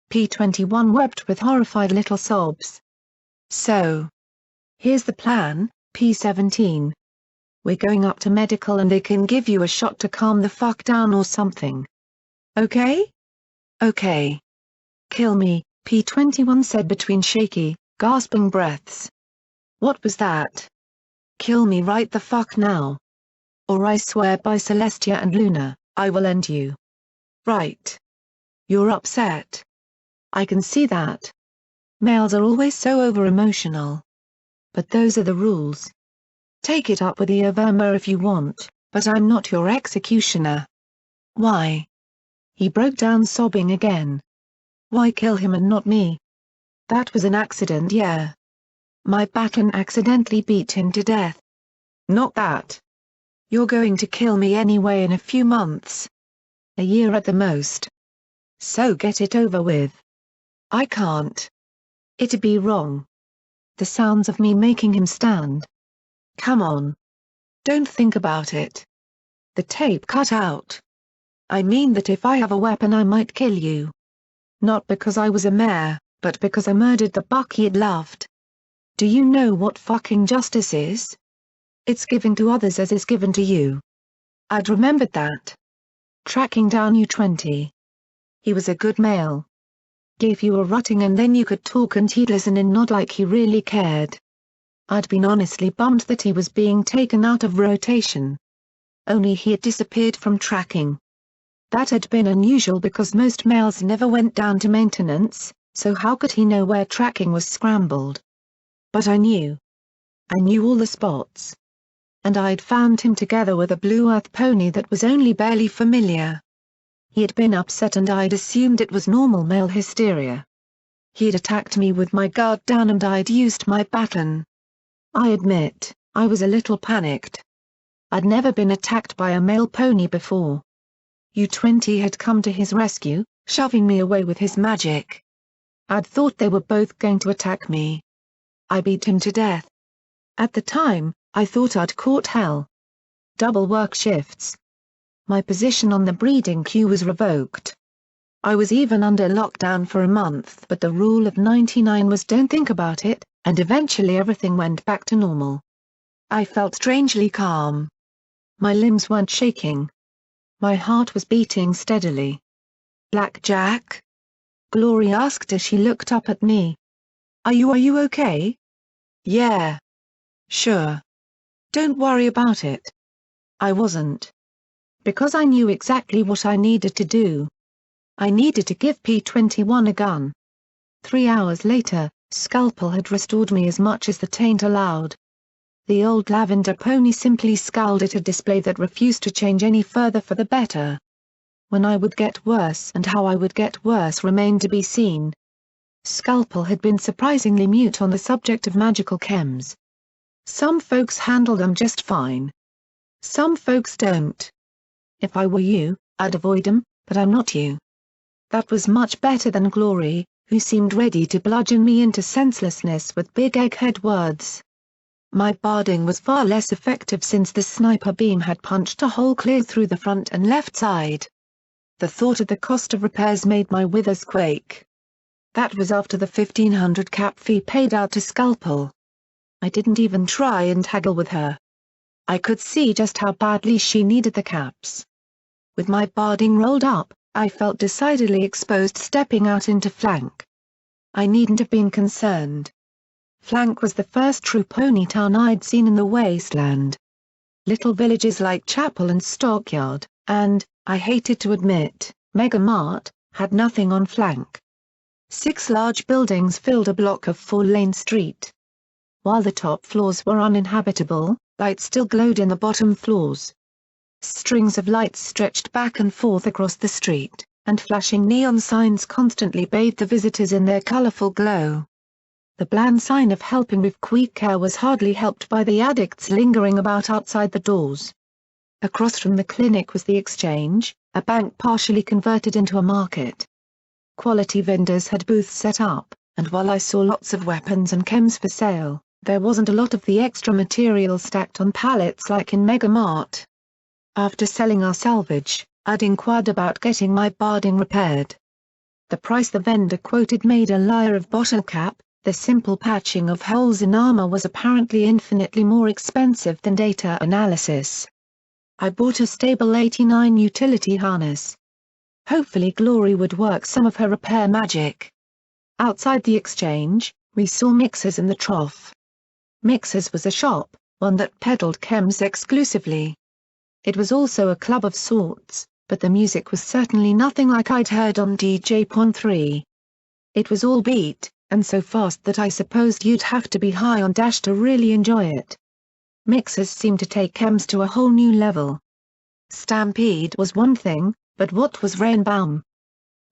P-21 wept with horrified little sobs. So. Here's the plan, P-17. We're going up to medical and they can give you a shot to calm the fuck down or something. Okay? Okay. Kill me, P-21 said between shaky, gasping breaths. What was that? Kill me right the fuck now. Or I swear by Celestia and Luna, I will end you. Right. You're upset. I can see that. Males are always so over-emotional. But those are the rules. Take it up with the Mare if you want, but I'm not your executioner. Why? He broke down sobbing again. Why kill him and not me? That was an accident, yeah. My baton accidentally beat him to death. Not that. You're going to kill me anyway in a few months. A year at the most. So get it over with. I can't. It'd be wrong. The sounds of me making him stand. Come on. Don't think about it. The tape cut out. I mean that if I have a weapon I might kill you. Not because I was a Mare, but because I murdered the buck he'd loved. Do you know what fucking justice is? It's giving to others as is given to you. I'd remembered that. Tracking down you 20. He was a good male. Gave you a rutting and then you could talk and he'd listen and nod like he really cared. I'd been honestly bummed that he was being taken out of rotation. Only he had disappeared from tracking. That had been unusual because most males never went down to maintenance, so how could he know where tracking was scrambled? But I knew. I knew all the spots. And I'd found him together with a Blue Earth pony that was only barely familiar. He had been upset and I'd assumed it was normal male hysteria. He'd attacked me with my guard down and I'd used my baton. I admit, I was a little panicked. I'd never been attacked by a male pony before. U-20 had come to his rescue, shoving me away with his magic. I'd thought they were both going to attack me. I beat him to death. At the time, I thought I'd caught hell. Double work shifts. My position on the breeding queue was revoked. I was even under lockdown for a month, but the rule of 99 was don't think about it, and eventually everything went back to normal. I felt strangely calm. My limbs weren't shaking. My heart was beating steadily. Blackjack? Glory asked as she looked up at me. Are you okay? Yeah. Sure. Don't worry about it. I wasn't. Because I knew exactly what I needed to do. I needed to give P-21 a gun. 3 hours later, Scalpel had restored me as much as the taint allowed. The old lavender pony simply scowled at a display that refused to change any further for the better. When I would get worse and how I would get worse remained to be seen. Scalpel had been surprisingly mute on the subject of magical chems. Some folks handle them just fine. Some folks don't. If I were you, I'd avoid them, but I'm not you. That was much better than Glory, who seemed ready to bludgeon me into senselessness with big egghead words. My barding was far less effective since the sniper beam had punched a hole clear through the front and left side. The thought of the cost of repairs made my withers quake. That was after the 1,500 cap fee paid out to Scalpel. I didn't even try and haggle with her. I could see just how badly she needed the caps. With my barding rolled up, I felt decidedly exposed stepping out into Flank. I needn't have been concerned. Flank was the first true pony town I'd seen in the wasteland. Little villages like Chapel and Stockyard, and, I hated to admit, Mega Mart, had nothing on Flank. 6 large buildings filled a block of 4-lane street. While the top floors were uninhabitable, lights still glowed in the bottom floors. Strings of lights stretched back and forth across the street, and flashing neon signs constantly bathed the visitors in their colorful glow. The bland sign of helping with quick care was hardly helped by the addicts lingering about outside the doors. Across from the clinic was the exchange, a bank partially converted into a market. Quality vendors had booths set up, and while I saw lots of weapons and chems for sale, there wasn't a lot of the extra material stacked on pallets like in Mega Mart. After selling our salvage, I'd inquired about getting my barding repaired. The price the vendor quoted made a liar of bottle cap. The simple patching of holes in armor was apparently infinitely more expensive than data analysis. I bought a stable 89 utility harness. Hopefully Glory would work some of her repair magic. Outside the exchange, we saw Mixers in the trough. Mixers was a shop, one that peddled chems exclusively. It was also a club of sorts, but the music was certainly nothing like I'd heard on DJ Pon 3. It was all beat, and so fast that I supposed you'd have to be high on dash to really enjoy it. Mixers seemed to take chems to a whole new level. Stampede was one thing, but what was Rainbaum?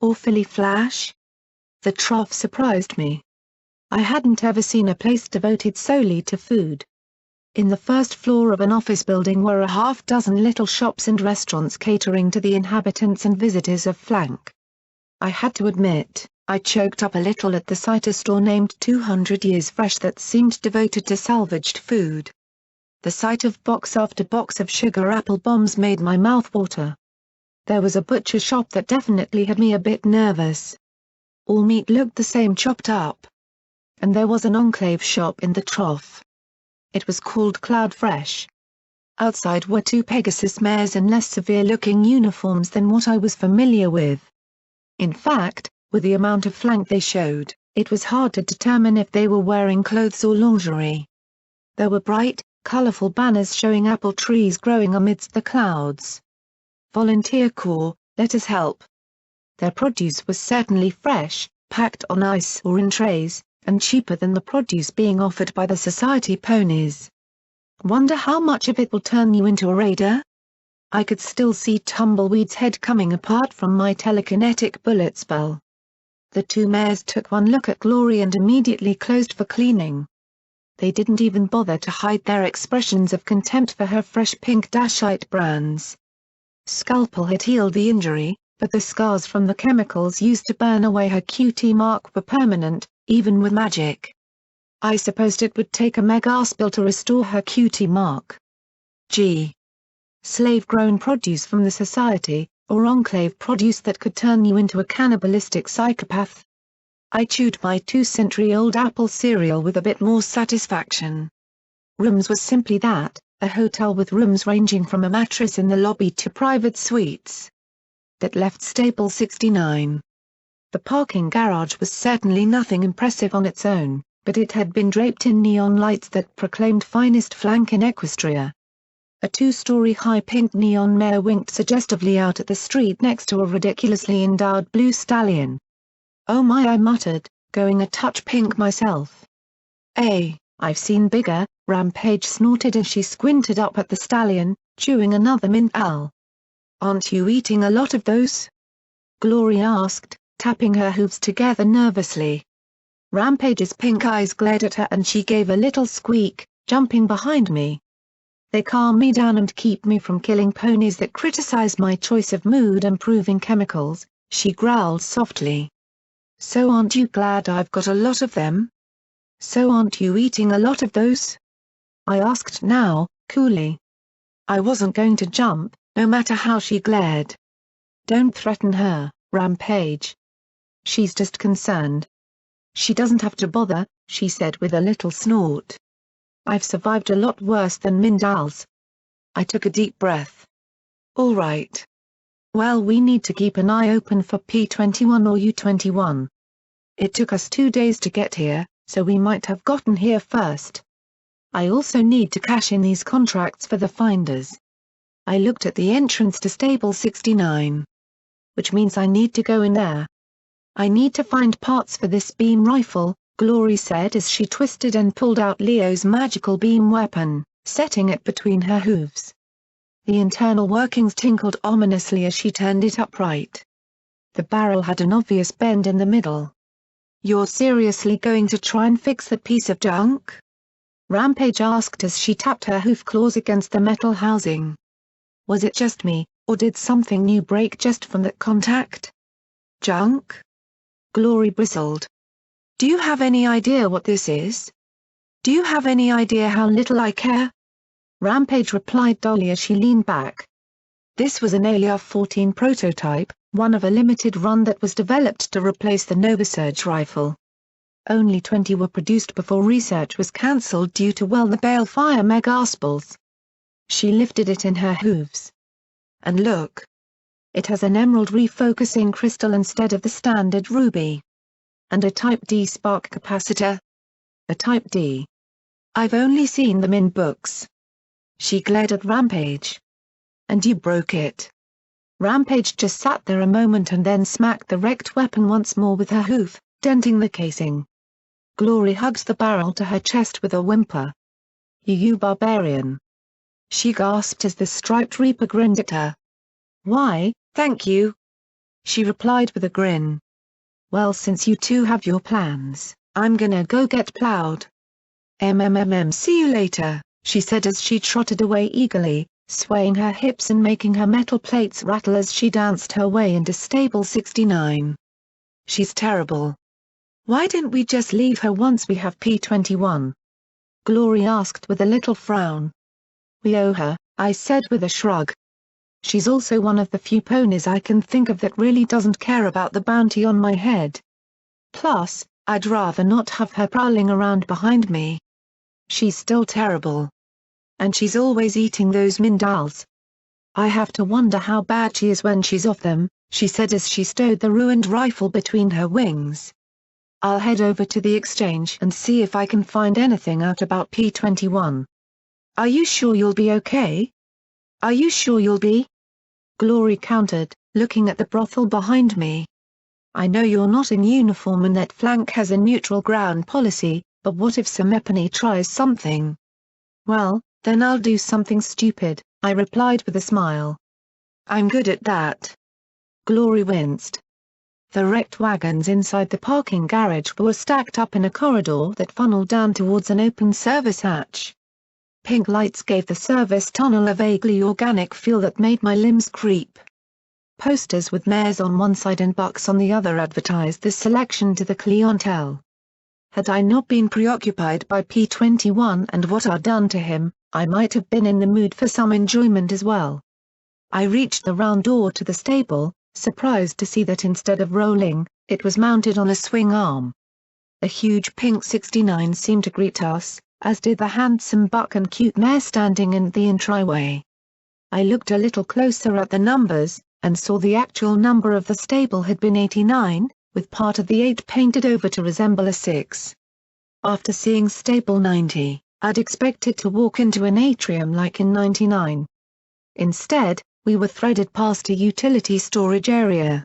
Awfully flash? The trough surprised me. I hadn't ever seen a place devoted solely to food. In the first floor of an office building were a half-dozen little shops and restaurants catering to the inhabitants and visitors of Flank. I had to admit, I choked up a little at the sight of a store named 200 Years Fresh that seemed devoted to salvaged food. The sight of box after box of sugar apple bombs made my mouth water. There was a butcher shop that definitely had me a bit nervous. All meat looked the same chopped up. And there was an enclave shop in the trough. It was called Cloud Fresh. Outside were two Pegasus mares in less severe-looking uniforms than what I was familiar with. In fact, with the amount of flank they showed, it was hard to determine if they were wearing clothes or lingerie. There were bright, colorful banners showing apple trees growing amidst the clouds. Volunteer Corps, let us help. Their produce was certainly fresh, packed on ice or in trays, and cheaper than the produce being offered by the society ponies. Wonder how much of it will turn you into a raider? I could still see Tumbleweed's head coming apart from my telekinetic bullet spell. The two mares took one look at Glory and immediately closed for cleaning. They didn't even bother to hide their expressions of contempt for her fresh pink Dashite brands. Scalpel had healed the injury, but the scars from the chemicals used to burn away her cutie mark were permanent, even with magic. I supposed it would take a mega spill to restore her cutie mark. G. Slave-grown produce from the society, or enclave produce that could turn you into a cannibalistic psychopath. I chewed my 2-century-old apple cereal with a bit more satisfaction. Rooms was simply that, a hotel with rooms ranging from a mattress in the lobby to private suites. That left Stable 69. The parking garage was certainly nothing impressive on its own, but it had been draped in neon lights that proclaimed finest flank in Equestria. A 2-story high pink neon mare winked suggestively out at the street next to a ridiculously endowed blue stallion. Oh my, I muttered, going a touch pink myself. I've seen bigger, Rampage snorted as she squinted up at the stallion, chewing another mint owl. Aren't you eating a lot of those? Glory asked, tapping her hooves together nervously. Rampage's pink eyes glared at her and she gave a little squeak, jumping behind me. They calm me down and keep me from killing ponies that criticize my choice of mood-improving chemicals, she growled softly. So aren't you glad I've got a lot of them? So aren't you eating a lot of those? I asked now, coolly. I wasn't going to jump, no matter how she glared. Don't threaten her, Rampage. She's just concerned. She doesn't have to bother, she said with a little snort. I've survived a lot worse than mint owls. I took a deep breath. All right. Well, we need to keep an eye open for P21 or U21. It took us 2 days to get here, so we might have gotten here first. I also need to cash in these contracts for the finders. I looked at the entrance to Stable 69. Which means I need to go in there. I need to find parts for this beam rifle, Glory said as she twisted and pulled out Leo's magical beam weapon, setting it between her hooves. The internal workings tinkled ominously as she turned it upright. The barrel had an obvious bend in the middle. You're seriously going to try and fix that piece of junk? Rampage asked as she tapped her hoof claws against the metal housing. Was it just me, or did something new break just from that contact? Junk? Glory bristled. Do you have any idea what this is? Do you have any idea how little I care? Rampage replied dully as she leaned back. This was an AR-14 prototype, one of a limited run that was developed to replace the Novasurge rifle. Only 20 were produced before research was cancelled due to the balefire megaspals. She lifted it in her hooves. And look. It has an emerald refocusing crystal instead of the standard ruby. And a Type D spark capacitor. A Type D. I've only seen them in books. She glared at Rampage. And you broke it. Rampage just sat there a moment and then smacked the wrecked weapon once more with her hoof, denting the casing. Glory hugged the barrel to her chest with a whimper. You barbarian. She gasped as the striped reaper grinned at her. Why, thank you. She replied with a grin. Well, since you two have your plans, I'm gonna go get plowed. See you later, she said as she trotted away eagerly, swaying her hips and making her metal plates rattle as she danced her way into Stable 69. She's terrible. Why didn't we just leave her once we have P21? Glory asked with a little frown. We owe her, I said with a shrug. She's also one of the few ponies I can think of that really doesn't care about the bounty on my head. Plus, I'd rather not have her prowling around behind me. She's still terrible. And she's always eating those mindals. I have to wonder how bad she is when she's off them, she said as she stowed the ruined rifle between her wings. I'll head over to the exchange and see if I can find anything out about P21. Are you sure you'll be okay? Are you sure you'll be? Glory countered, looking at the brothel behind me. I know you're not in uniform and that flank has a neutral ground policy, but what if cyberpony tries something? Well, then I'll do something stupid, I replied with a smile. I'm good at that. Glory winced. The wrecked wagons inside the parking garage were stacked up in a corridor that funneled down towards an open service hatch. Pink lights gave the service tunnel a vaguely organic feel that made my limbs creep. Posters with mares on one side and bucks on the other advertised this selection to the clientele. Had I not been preoccupied by P21 and what I'd done to him, I might have been in the mood for some enjoyment as well. I reached the round door to the stable, surprised to see that instead of rolling, it was mounted on a swing arm. A huge pink 69 seemed to greet us, as did the handsome buck and cute mare standing in the entryway. I looked a little closer at the numbers, and saw the actual number of the stable had been 89, with part of the 8 painted over to resemble a 6. After seeing stable 90, I'd expected to walk into an atrium like in 99. Instead, we were threaded past a utility storage area.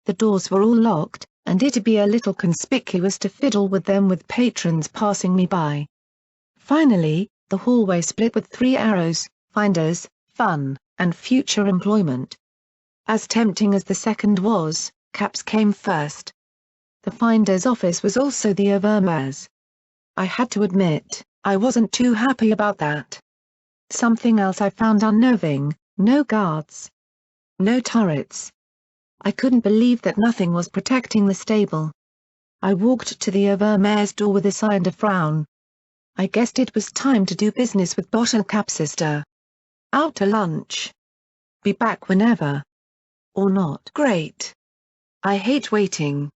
The doors were all locked, and it'd be a little conspicuous to fiddle with them with patrons passing me by. Finally, the hallway split with 3 arrows: finders, fun, and future employment. As tempting as the second was, caps came first. The finder's office was also the Overmare's. I had to admit, I wasn't too happy about that. Something else I found unnerving: no guards. No turrets. I couldn't believe that nothing was protecting the stable. I walked to the Overmare's door with a sigh and a frown. I guessed it was time to do business with Bottle Cap Sister. Out to lunch. Be back whenever. Or not. Great. I hate waiting.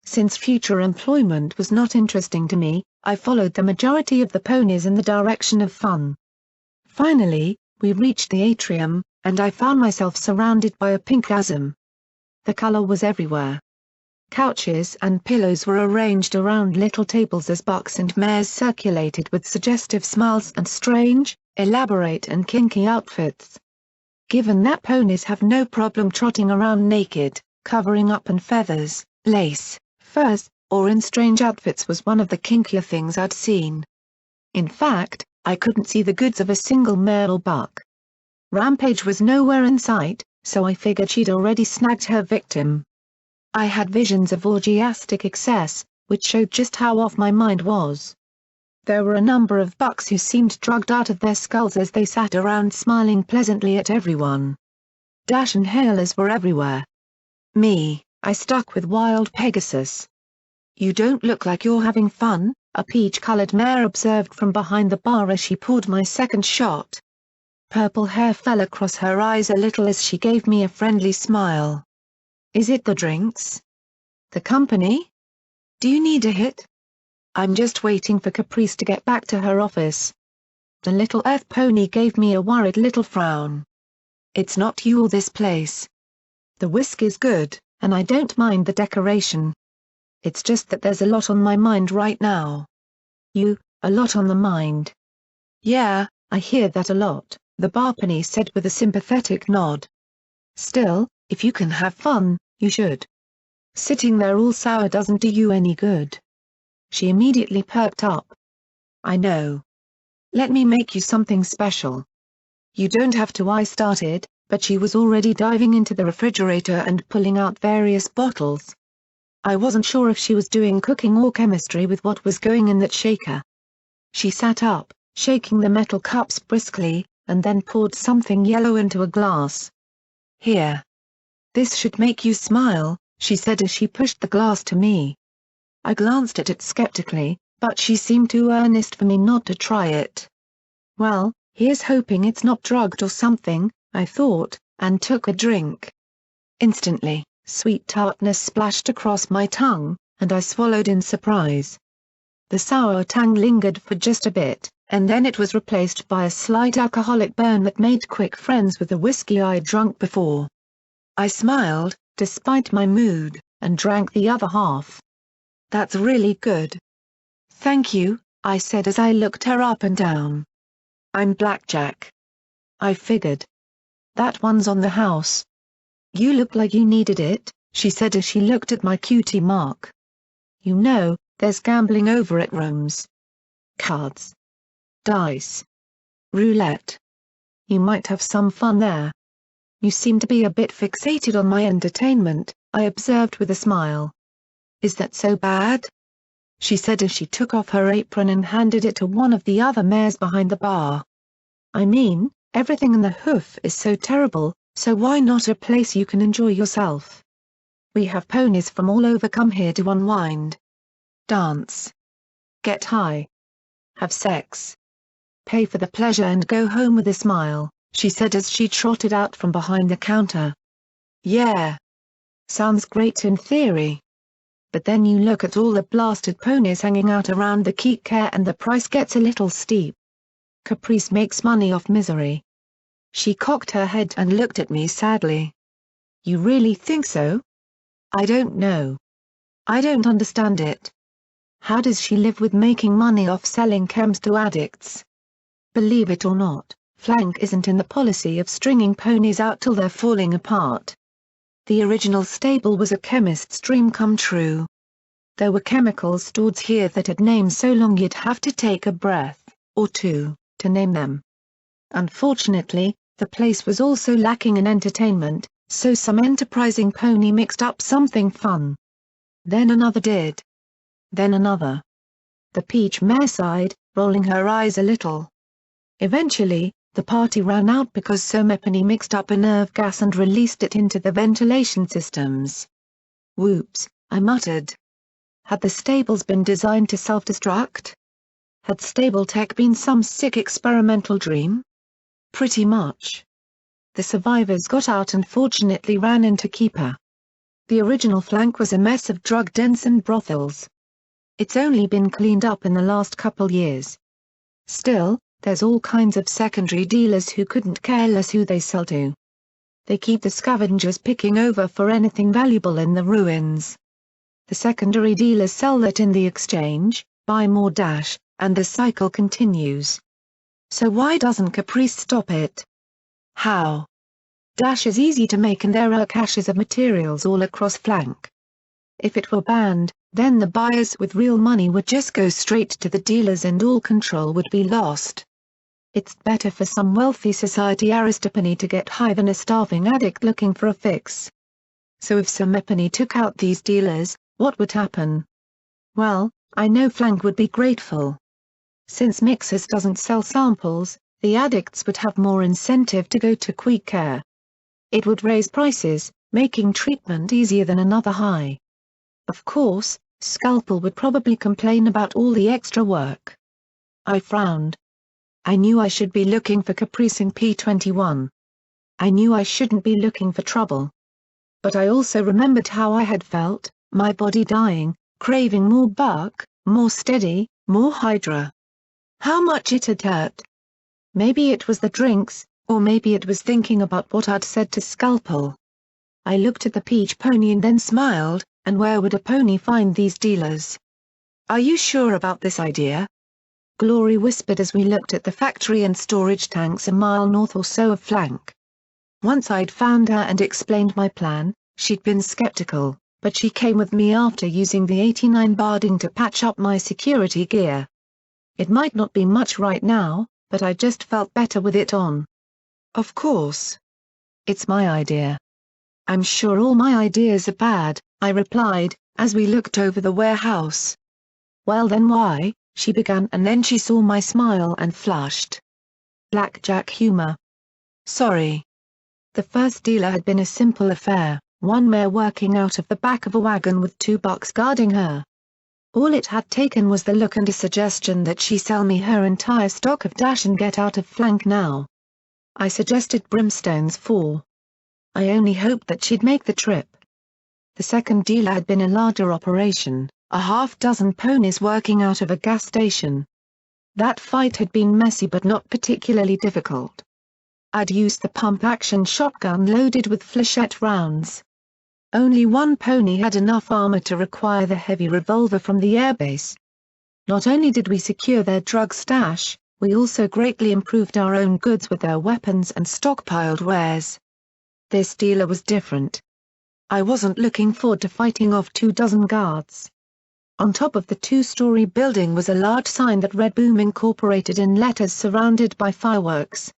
Since future employment was not interesting to me, I followed the majority of the ponies in the direction of fun. Finally, we reached the atrium, and I found myself surrounded by a pink chasm. The color was everywhere. Couches and pillows were arranged around little tables as bucks and mares circulated with suggestive smiles and strange, elaborate and kinky outfits. Given that ponies have no problem trotting around naked, covering up in feathers, lace, furs, or in strange outfits was one of the kinkier things I'd seen. In fact, I couldn't see the goods of a single mare or buck. Rampage was nowhere in sight, so I figured she'd already snagged her victim. I had visions of orgiastic excess, which showed just how off my mind was. There were a number of bucks who seemed drugged out of their skulls as they sat around smiling pleasantly at everyone. Dash and hailers were everywhere. Me, I stuck with Wild Pegasus. You don't look like you're having fun, a peach-colored mare observed from behind the bar as she poured my second shot. Purple hair fell across her eyes a little as she gave me a friendly smile. Is it the drinks? The company? Do you need a hit? I'm just waiting for Caprice to get back to her office. The little earth pony gave me a worried little frown. It's not you or this place. The whiskey's good, and I don't mind the decoration. It's just that there's a lot on my mind right now. A lot on the mind. Yeah, I hear that a lot, the barpony said with a sympathetic nod. Still, if you can have fun, you should. Sitting there all sour doesn't do you any good. She immediately perked up. I know. Let me make you something special. You don't have to. I started, but she was already diving into the refrigerator and pulling out various bottles. I wasn't sure if she was doing cooking or chemistry with what was going in that shaker. She sat up, shaking the metal cups briskly, and then poured something yellow into a glass. Here. This should make you smile, she said as she pushed the glass to me. I glanced at it skeptically, but she seemed too earnest for me not to try it. Well, here's hoping it's not drugged or something, I thought, and took a drink. Instantly, sweet tartness splashed across my tongue, and I swallowed in surprise. The sour tang lingered for just a bit, and then it was replaced by a slight alcoholic burn that made quick friends with the whiskey I'd drunk before. I smiled, despite my mood, and drank the other half. That's really good. Thank you, I said as I looked her up and down. I'm Blackjack. I figured. That one's on the house. You look like you needed it, she said as she looked at my cutie mark. You know, there's gambling over at rooms. Cards. Dice. Roulette. You might have some fun there. You seem to be a bit fixated on my entertainment, I observed with a smile. Is that so bad? She said as she took off her apron and handed it to one of the other mares behind the bar. I mean, everything in the Hoof is so terrible, so why not a place you can enjoy yourself? We have ponies from all over come here to unwind. Dance. Get high. Have sex. Pay for the pleasure and go home with a smile, she said as she trotted out from behind the counter. Yeah. Sounds great in theory. But then you look at all the blasted ponies hanging out around the Keycare and the price gets a little steep. Caprice makes money off misery. She cocked her head and looked at me sadly. You really think so? I don't know. I don't understand it. How does she live with making money off selling chems to addicts? Believe it or not, Flank isn't in the policy of stringing ponies out till they're falling apart. The original stable was a chemist's dream come true. There were chemicals stored here that had names so long you'd have to take a breath, or two, to name them. Unfortunately, the place was also lacking in entertainment, so some enterprising pony mixed up something fun. Then another did. Then another. The Peach Mare sighed, rolling her eyes a little. Eventually, the party ran out because Somepony mixed up a nerve gas and released it into the ventilation systems. Whoops, I muttered. Had the stables been designed to self-destruct? Had stable tech been some sick experimental dream? Pretty much. The survivors got out and fortunately ran into Keeper. The original Flank was a mess of drug dens and brothels. It's only been cleaned up in the last couple years. Still, there's all kinds of secondary dealers who couldn't care less who they sell to. They keep the scavengers picking over for anything valuable in the ruins. The secondary dealers sell that in the exchange, buy more dash, and the cycle continues. So why doesn't Caprice stop it? How? Dash is easy to make and there are caches of materials all across Flank. If it were banned, then the buyers with real money would just go straight to the dealers and all control would be lost. It's better for some wealthy society aristopony to get high than a starving addict looking for a fix. So if Somepony took out these dealers, what would happen? Well, I know Flank would be grateful. Since Mixers doesn't sell samples, the addicts would have more incentive to go to Keycare. It would raise prices, making treatment easier than another high. Of course, Scalpel would probably complain about all the extra work. I frowned. I knew I should be looking for Caprice in P21. I knew I shouldn't be looking for trouble. But I also remembered how I had felt, my body dying, craving more buck, more steady, more Hydra. How much it had hurt. Maybe it was the drinks, or maybe it was thinking about what I'd said to Scalpel. I looked at the Peach pony and then smiled, and where would a pony find these dealers? Are you sure about this idea? Glory whispered as we looked at the factory and storage tanks a mile north or so of Flank. Once I'd found her and explained my plan, she'd been skeptical, but she came with me after using the 89 barding to patch up my security gear. It might not be much right now, but I just felt better with it on. Of course. It's my idea. I'm sure all my ideas are bad, I replied, as we looked over the warehouse. Well then why, she began and then she saw my smile and flushed. Blackjack humor. Sorry. The first dealer had been a simple affair, one mare working out of the back of a wagon with 2 bucks guarding her. All it had taken was the look and a suggestion that she sell me her entire stock of dash and get out of flank now. I suggested brimstones 4. I only hoped that she'd make the trip. The second dealer had been a larger operation, a half-dozen ponies working out of a gas station. That fight had been messy but not particularly difficult. I'd used the pump-action shotgun loaded with flechette rounds. Only one pony had enough armor to require the heavy revolver from the airbase. Not only did we secure their drug stash, we also greatly improved our own goods with their weapons and stockpiled wares. This dealer was different. I wasn't looking forward to fighting off 24 guards. On top of the 2-story building was a large sign that read Boom Incorporated in letters surrounded by fireworks.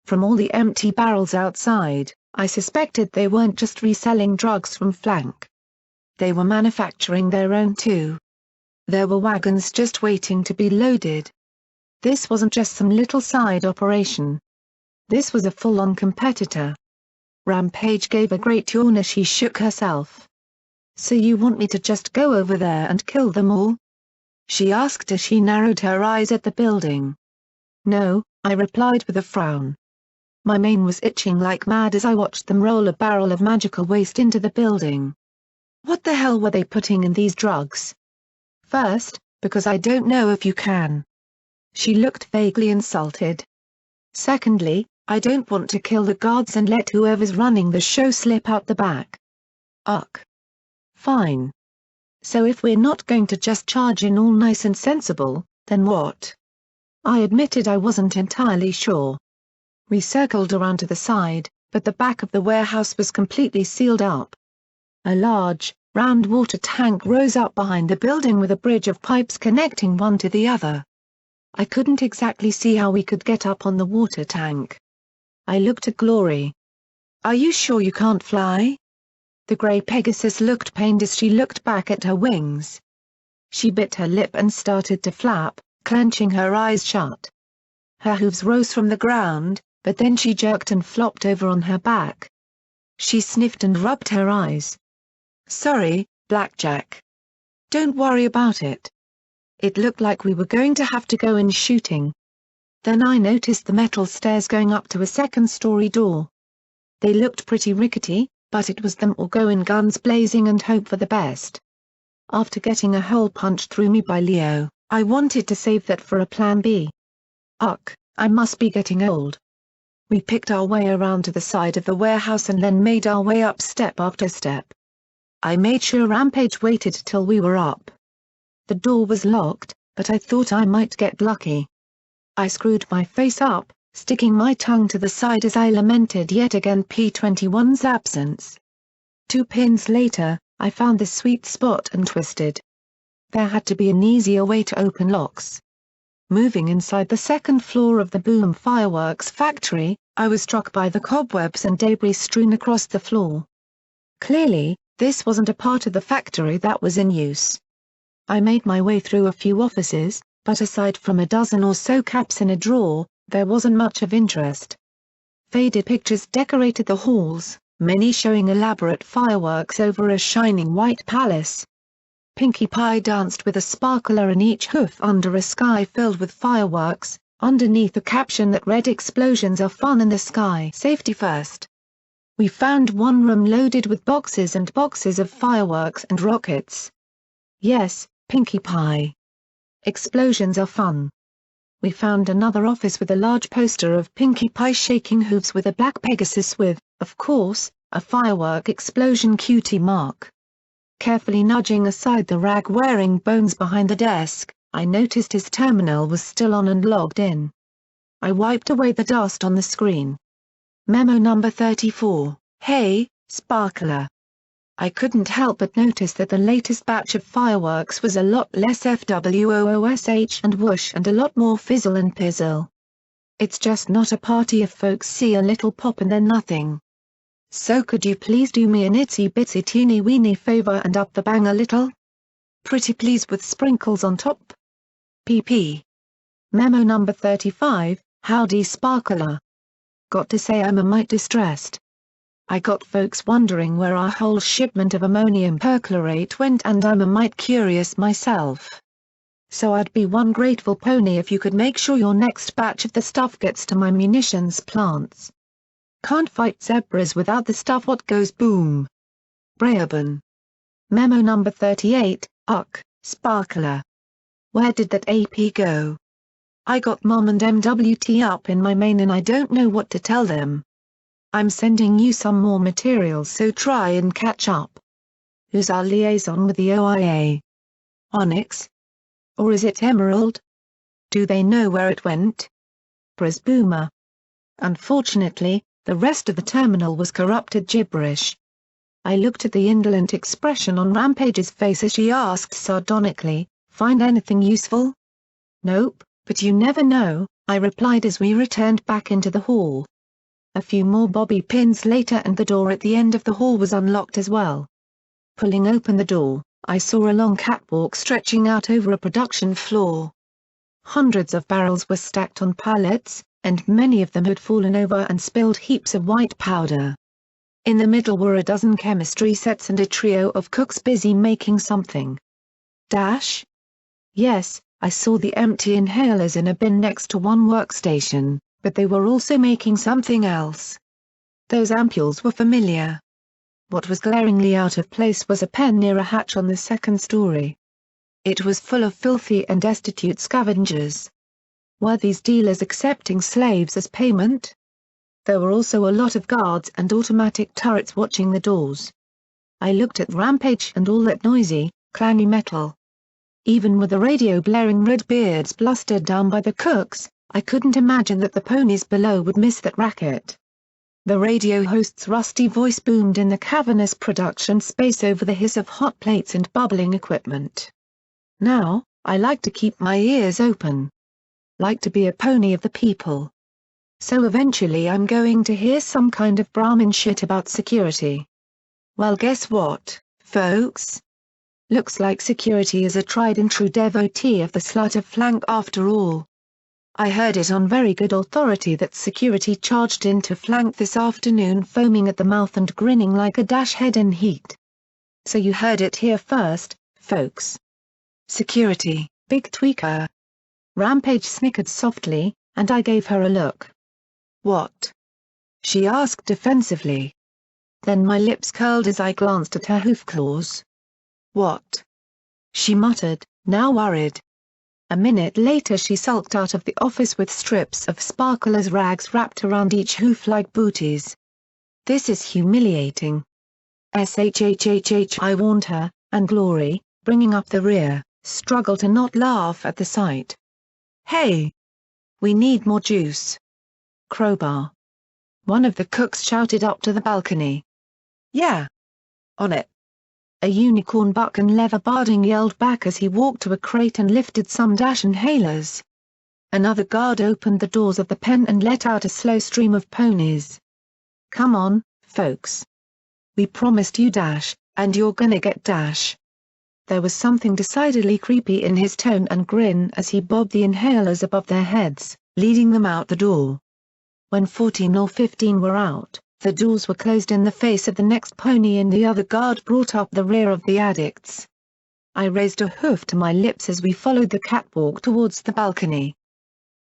From all the empty barrels outside, I suspected they weren't just reselling drugs from flank. They were manufacturing their own too. There were wagons just waiting to be loaded. This wasn't just some little side operation. This was a full-on competitor. Rampage gave a great yawn as she shook herself. "So you want me to just go over there and kill them all?" she asked as she narrowed her eyes at the building. "No," I replied with a frown. My mane was itching like mad as I watched them roll a barrel of magical waste into the building. What the hell were they putting in these drugs? First, because I don't know if you can. She looked vaguely insulted. Secondly, I don't want to kill the guards and let whoever's running the show slip out the back. Ugh. Fine. So if we're not going to just charge in all nice and sensible, then what? I admitted I wasn't entirely sure. We circled around to the side, but the back of the warehouse was completely sealed up. A large, round water tank rose up behind the building with a bridge of pipes connecting one to the other. I couldn't exactly see how we could get up on the water tank. I looked at Glory. "Are you sure you can't fly?" The grey Pegasus looked pained as she looked back at her wings. She bit her lip and started to flap, clenching her eyes shut. Her hooves rose from the ground, but then she jerked and flopped over on her back. She sniffed and rubbed her eyes. "Sorry, Blackjack. Don't worry about it." It looked like we were going to have to go in shooting. Then I noticed the metal stairs going up to a second-story door. They looked pretty rickety, but it was them or go in guns blazing and hope for the best. After getting a hole punched through me by Leo, I wanted to save that for a plan B. Ugh, I must be getting old. We picked our way around to the side of the warehouse and then made our way up step after step. I made sure Rampage waited till we were up. The door was locked, but I thought I might get lucky. I screwed my face up, sticking my tongue to the side as I lamented yet again P-21's absence. 2 pins later, I found the sweet spot and twisted. There had to be an easier way to open locks. Moving inside the second floor of the Boom Fireworks factory, I was struck by the cobwebs and debris strewn across the floor. Clearly, this wasn't a part of the factory that was in use. I made my way through a few offices, but aside from a dozen or so caps in a drawer, there wasn't much of interest. Faded pictures decorated the halls, many showing elaborate fireworks over a shining white palace. Pinkie Pie danced with a sparkler in each hoof under a sky filled with fireworks, underneath a caption that read "Explosions are fun in the sky, safety first." We found one room loaded with boxes and boxes of fireworks and rockets. Yes, Pinkie Pie. Explosions are fun. We found another office with a large poster of Pinkie Pie shaking hooves with a black Pegasus with, of course, a firework explosion cutie mark. Carefully nudging aside the rag-wearing bones behind the desk, I noticed his terminal was still on and logged in. I wiped away the dust on the screen. Memo number 34, "Hey, Sparkler." I couldn't help but notice that the latest batch of fireworks was a lot less FWOOSH and whoosh and a lot more fizzle and pizzle. It's just not a party if folks see a little pop and then nothing. So could you please do me an itsy bitsy teeny weeny favor and up the bang a little? Pretty please with sprinkles on top? PP. Memo number 35, "Howdy Sparkler." Got to say I'm a mite distressed. I got folks wondering where our whole shipment of ammonium perchlorate went, and I'm a mite curious myself. So I'd be one grateful pony if you could make sure your next batch of the stuff gets to my munitions plants. Can't fight zebras without the stuff. What goes boom? Brayaban. Memo number 38, Sparkler. Where did that AP go? I got Mom and MWT up in my main and I don't know what to tell them. I'm sending you some more materials, so try and catch up. Who's our liaison with the OIA? Onyx? Or is it Emerald? Do they know where it went? Boomer. Unfortunately, the rest of the terminal was corrupted gibberish. I looked at the indolent expression on Rampage's face as she asked sardonically, "Find anything useful?" "Nope, but you never know," I replied as we returned back into the hall. A few more bobby pins later and the door at the end of the hall was unlocked as well. Pulling open the door, I saw a long catwalk stretching out over a production floor. Hundreds of barrels were stacked on pallets, and many of them had fallen over and spilled heaps of white powder. In the middle were a dozen chemistry sets and a trio of cooks busy making something. Dash? Yes, I saw the empty inhalers in a bin next to one workstation, but they were also making something else. Those ampules were familiar. What was glaringly out of place was a pen near a hatch on the second story. It was full of filthy and destitute scavengers. Were these dealers accepting slaves as payment? There were also a lot of guards and automatic turrets watching the doors. I looked at Rampage and all that noisy, clangy metal. Even with the radio blaring, Redbeard's blustered down by the cooks, I couldn't imagine that the ponies below would miss that racket. The radio host's rusty voice boomed in the cavernous production space over the hiss of hot plates and bubbling equipment. Now, I like to keep my ears open. Like to be a pony of the people. So eventually I'm going to hear some kind of Brahmin shit about security. Well, guess what, folks? Looks like security is a tried and true devotee of the slut of flank after all. I heard it on very good authority that security charged into flank this afternoon foaming at the mouth and grinning like a dash head in heat. So you heard it here first, folks. Security, big tweaker. Rampage snickered softly, and I gave her a look. What? She asked defensively. Then my lips curled as I glanced at her hoof claws. What? She muttered, now worried. A minute later she sulked out of the office with strips of Sparkler's rags wrapped around each hoof like booties. This is humiliating. SHHHH, I warned her, and Glory, bringing up the rear, struggled to not laugh at the sight. Hey! We need more juice. Crowbar. One of the cooks shouted up to the balcony. Yeah. On it. A unicorn buck and leather barding yelled back as he walked to a crate and lifted some dash inhalers. Another guard opened the doors of the pen and let out a slow stream of ponies. Come on, folks. We promised you dash, and you're gonna get dash. There was something decidedly creepy in his tone and grin as he bobbed the inhalers above their heads, leading them out the door. When 14 or 15 were out, the doors were closed in the face of the next pony and the other guard brought up the rear of the addicts. I raised a hoof to my lips as we followed the catwalk towards the balcony.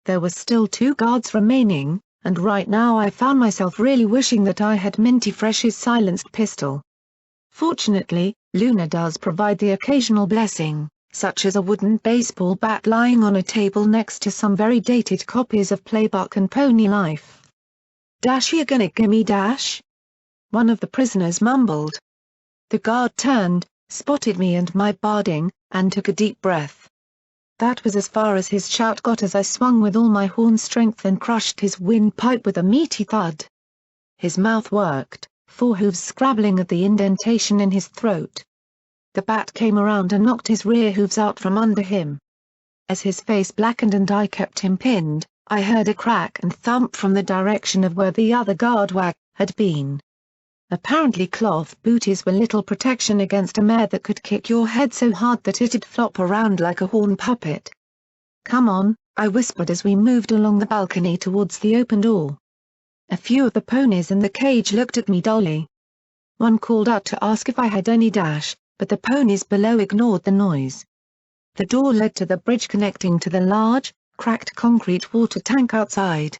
There were still 2 guards remaining, and right now I found myself really wishing that I had Minty Fresh's silenced pistol. Fortunately, Luna does provide the occasional blessing, such as a wooden baseball bat lying on a table next to some very dated copies of Playbook and Pony Life. Dash, you gonna gimme dash? One of the prisoners mumbled. The guard turned, spotted me and my barding, and took a deep breath. That was as far as his shout got as I swung with all my horn strength and crushed his windpipe with a meaty thud. His mouth worked, forehooves scrabbling at the indentation in his throat. The bat came around and knocked his rear hooves out from under him. As his face blackened and I kept him pinned, I heard a crack and thump from the direction of where the other guard had been. Apparently cloth booties were little protection against a mare that could kick your head so hard that it'd flop around like a horn puppet. Come on, I whispered as we moved along the balcony towards the open door. A few of the ponies in the cage looked at me dully. One called out to ask if I had any dash, but the ponies below ignored the noise. The door led to the bridge connecting to the large, cracked concrete water tank outside.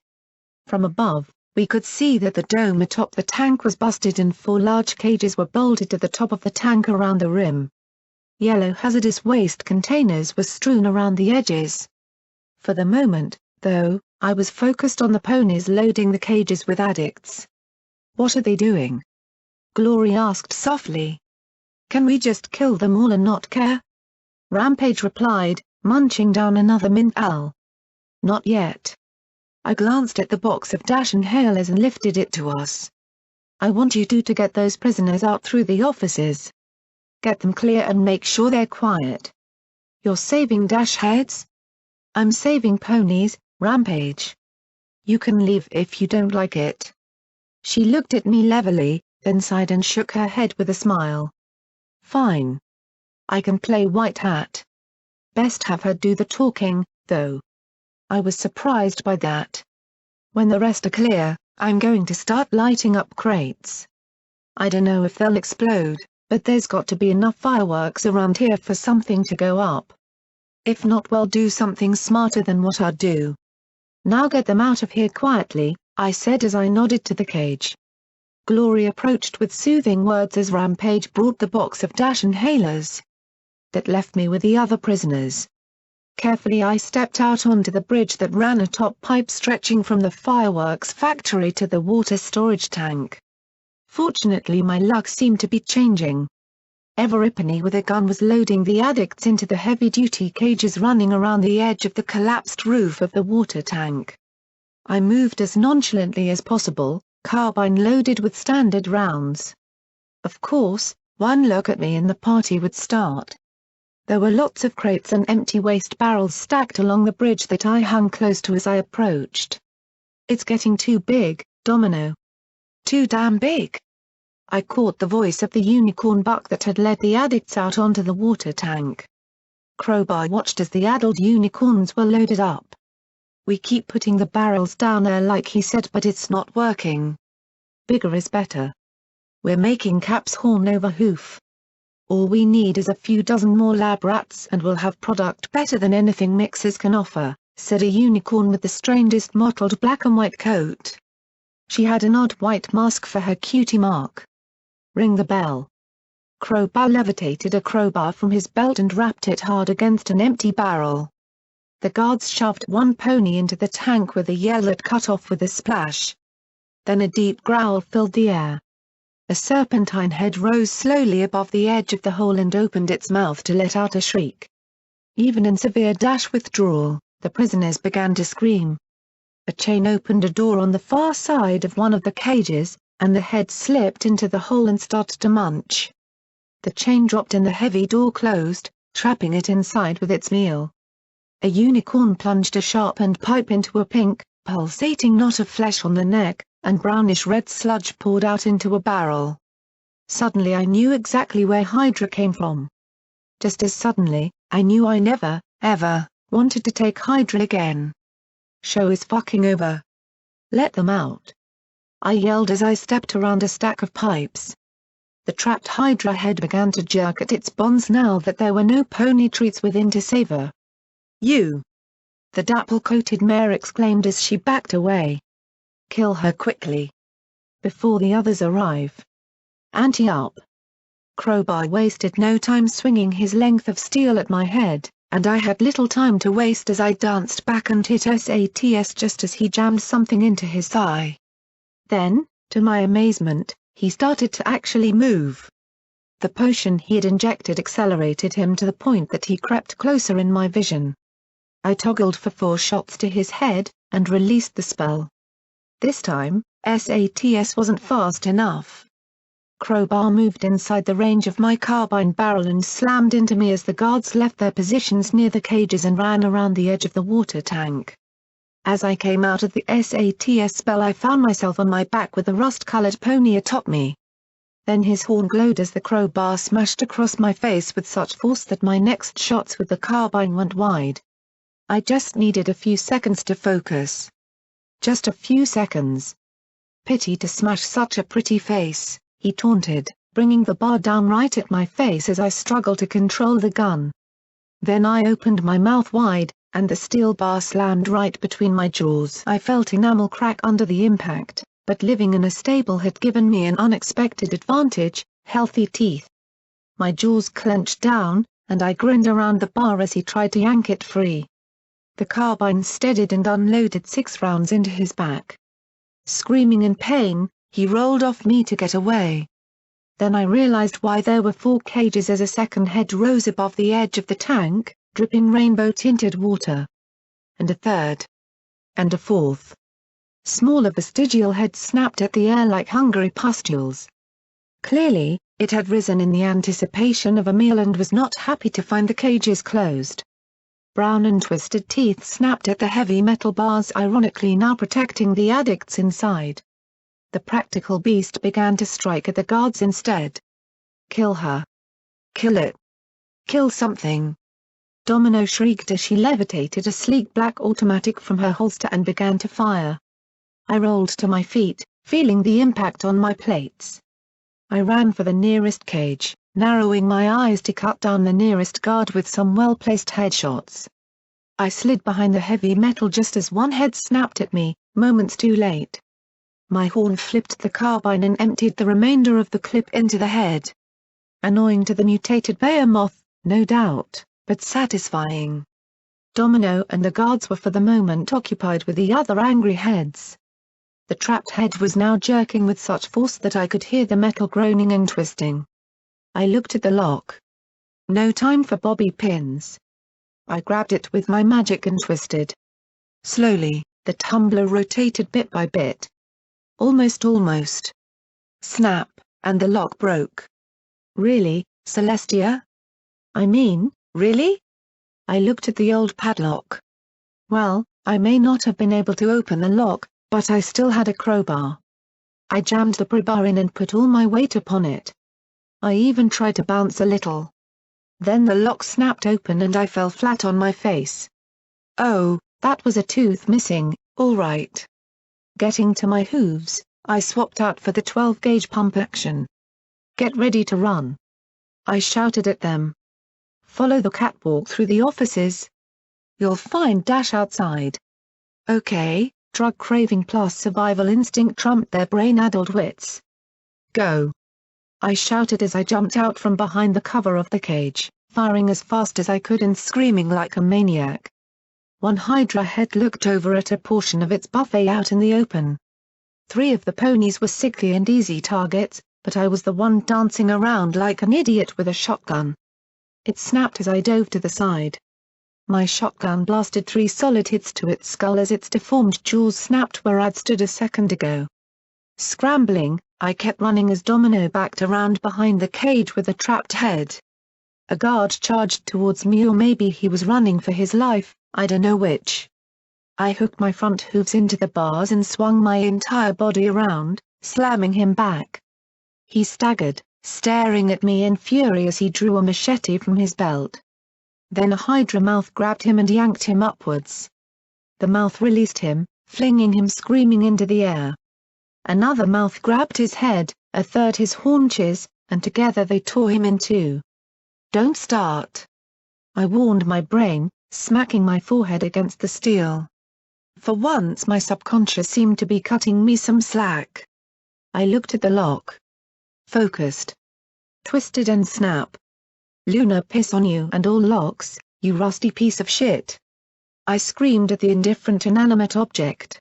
From above, we could see that the dome atop the tank was busted and 4 large cages were bolted to the top of the tank around the rim. Yellow hazardous waste containers were strewn around the edges. For the moment, though, I was focused on the ponies loading the cages with addicts. "What are they doing?" Glory asked softly. "Can we just kill them all and not care?" Rampage replied, munching down another mint owl. "Not yet." I glanced at the box of dash inhalers and lifted it to us. "I want you two to get those prisoners out through the offices. Get them clear and make sure they're quiet." "You're saving dash heads?" "I'm saving ponies, Rampage. You can leave if you don't like it." She looked at me levelly, then sighed and shook her head with a smile. "Fine. I can play white hat. Best have her do the talking, though." I was surprised by that. "When the rest are clear, I'm going to start lighting up crates. I don't know if they'll explode, but there's got to be enough fireworks around here for something to go up. If not, we'll do something smarter than what I'd do." "Now get them out of here quietly," I said as I nodded to the cage. Glory approached with soothing words as Rampage brought the box of dash inhalers. That left me with the other prisoners. Carefully I stepped out onto the bridge that ran atop pipes stretching from the fireworks factory to the water storage tank. Fortunately my luck seemed to be changing. Everypony with a gun was loading the addicts into the heavy-duty cages running around the edge of the collapsed roof of the water tank. I moved as nonchalantly as possible, carbine loaded with standard rounds. Of course, one look at me and the party would start. There were lots of crates and empty waste barrels stacked along the bridge that I hung close to as I approached. "It's getting too big, Domino." "Too damn big?" I caught the voice of the unicorn buck that had led the addicts out onto the water tank. Crowbar watched as the adult unicorns were loaded up. "We keep putting the barrels down there like he said, but it's not working. Bigger is better. We're making caps horn over hoof. All we need is a few dozen more lab rats and we'll have product better than anything mixers can offer," said a unicorn with the strangest mottled black and white coat. She had an odd white mask for her cutie mark. "Ring the bell." Crowbar levitated a crowbar from his belt and rapped it hard against an empty barrel. The guards shoved one pony into the tank with a yell that cut off with a splash. Then a deep growl filled the air. A serpentine head rose slowly above the edge of the hole and opened its mouth to let out a shriek. Even in severe dash withdrawal, the prisoners began to scream. A chain opened a door on the far side of one of the cages, and the head slipped into the hole and started to munch. The chain dropped and the heavy door closed, trapping it inside with its meal. A unicorn plunged a sharpened pipe into a pink, pulsating knot of flesh on the neck, and brownish-red sludge poured out into a barrel. Suddenly I knew exactly where Hydra came from. Just as suddenly, I knew I never, ever, wanted to take Hydra again. "Show is fucking over. Let them out," I yelled as I stepped around a stack of pipes. The trapped Hydra head began to jerk at its bonds now that there were no pony treats within to save her. "You!" the dapple-coated mare exclaimed as she backed away. "Kill her quickly. Before the others arrive. Ante up." Crowbar wasted no time swinging his length of steel at my head, and I had little time to waste as I danced back and hit Sats just as he jammed something into his thigh. Then, to my amazement, he started to actually move. The potion he had injected accelerated him to the point that he crept closer in my vision. I toggled for 4 shots to his head, and released the spell. This time, Sats wasn't fast enough. Crowbar moved inside the range of my carbine barrel and slammed into me as the guards left their positions near the cages and ran around the edge of the water tank. As I came out of the Sats spell I found myself on my back with a rust-colored pony atop me. Then his horn glowed as the crowbar smashed across my face with such force that my next shots with the carbine went wide. I just needed a few seconds to focus. Just a few seconds. "Pity to smash such a pretty face," he taunted, bringing the bar down right at my face as I struggled to control the gun. Then I opened my mouth wide, and the steel bar slammed right between my jaws. I felt enamel crack under the impact, but living in a stable had given me an unexpected advantage: healthy teeth. My jaws clenched down, and I grinned around the bar as he tried to yank it free. The carbine steadied and unloaded 6 rounds into his back. Screaming in pain, he rolled off me to get away. Then I realized why there were 4 cages as a second head rose above the edge of the tank, dripping rainbow-tinted water. And a third. And a fourth. Smaller vestigial heads snapped at the air like hungry pustules. Clearly, it had risen in the anticipation of a meal and was not happy to find the cages closed. Brown and twisted teeth snapped at the heavy metal bars, ironically now protecting the addicts inside. The practical beast began to strike at the guards instead. "Kill her. Kill it. Kill something." Domino shrieked as she levitated a sleek black automatic from her holster and began to fire. I rolled to my feet, feeling the impact on my plates. I ran for the nearest cage, narrowing my eyes to cut down the nearest guard with some well-placed headshots. I slid behind the heavy metal just as one head snapped at me, moments too late. My horn flipped the carbine and emptied the remainder of the clip into the head. Annoying to the mutated behemoth, no doubt, but satisfying. Domino and the guards were for the moment occupied with the other angry heads. The trapped head was now jerking with such force that I could hear the metal groaning and twisting. I looked at the lock. No time for bobby pins. I grabbed it with my magic and twisted. Slowly, the tumbler rotated bit by bit. Almost. Snap, and the lock broke. "Really, Celestia? I mean, really?" I looked at the old padlock. Well, I may not have been able to open the lock, but I still had a crowbar. I jammed the crowbar in and put all my weight upon it. I even tried to bounce a little. Then the lock snapped open and I fell flat on my face. Oh, that was a tooth missing, all right. Getting to my hooves, I swapped out for the 12-gauge pump action. "Get ready to run," I shouted at them. "Follow the catwalk through the offices. You'll find Dash outside." Okay, drug craving plus survival instinct trumped their brain-addled wits. "Go," I shouted as I jumped out from behind the cover of the cage, firing as fast as I could and screaming like a maniac. One Hydra head looked over at a portion of its buffet out in the open. 3 of the ponies were sickly and easy targets, but I was the one dancing around like an idiot with a shotgun. It snapped as I dove to the side. My shotgun blasted 3 solid hits to its skull as its deformed jaws snapped where I'd stood a second ago. Scrambling, I kept running as Domino backed around behind the cage with a trapped head. A guard charged towards me, or maybe he was running for his life, I don't know which. I hooked my front hooves into the bars and swung my entire body around, slamming him back. He staggered, staring at me in fury as he drew a machete from his belt. Then a Hydra mouth grabbed him and yanked him upwards. The mouth released him, flinging him screaming into the air. Another mouth grabbed his head, a third his haunches, and together they tore him in 2. "Don't start," I warned my brain, smacking my forehead against the steel. For once my subconscious seemed to be cutting me some slack. I looked at the lock. Focused. Twisted and snap. "Luna, piss on you and all locks, you rusty piece of shit," I screamed at the indifferent inanimate object.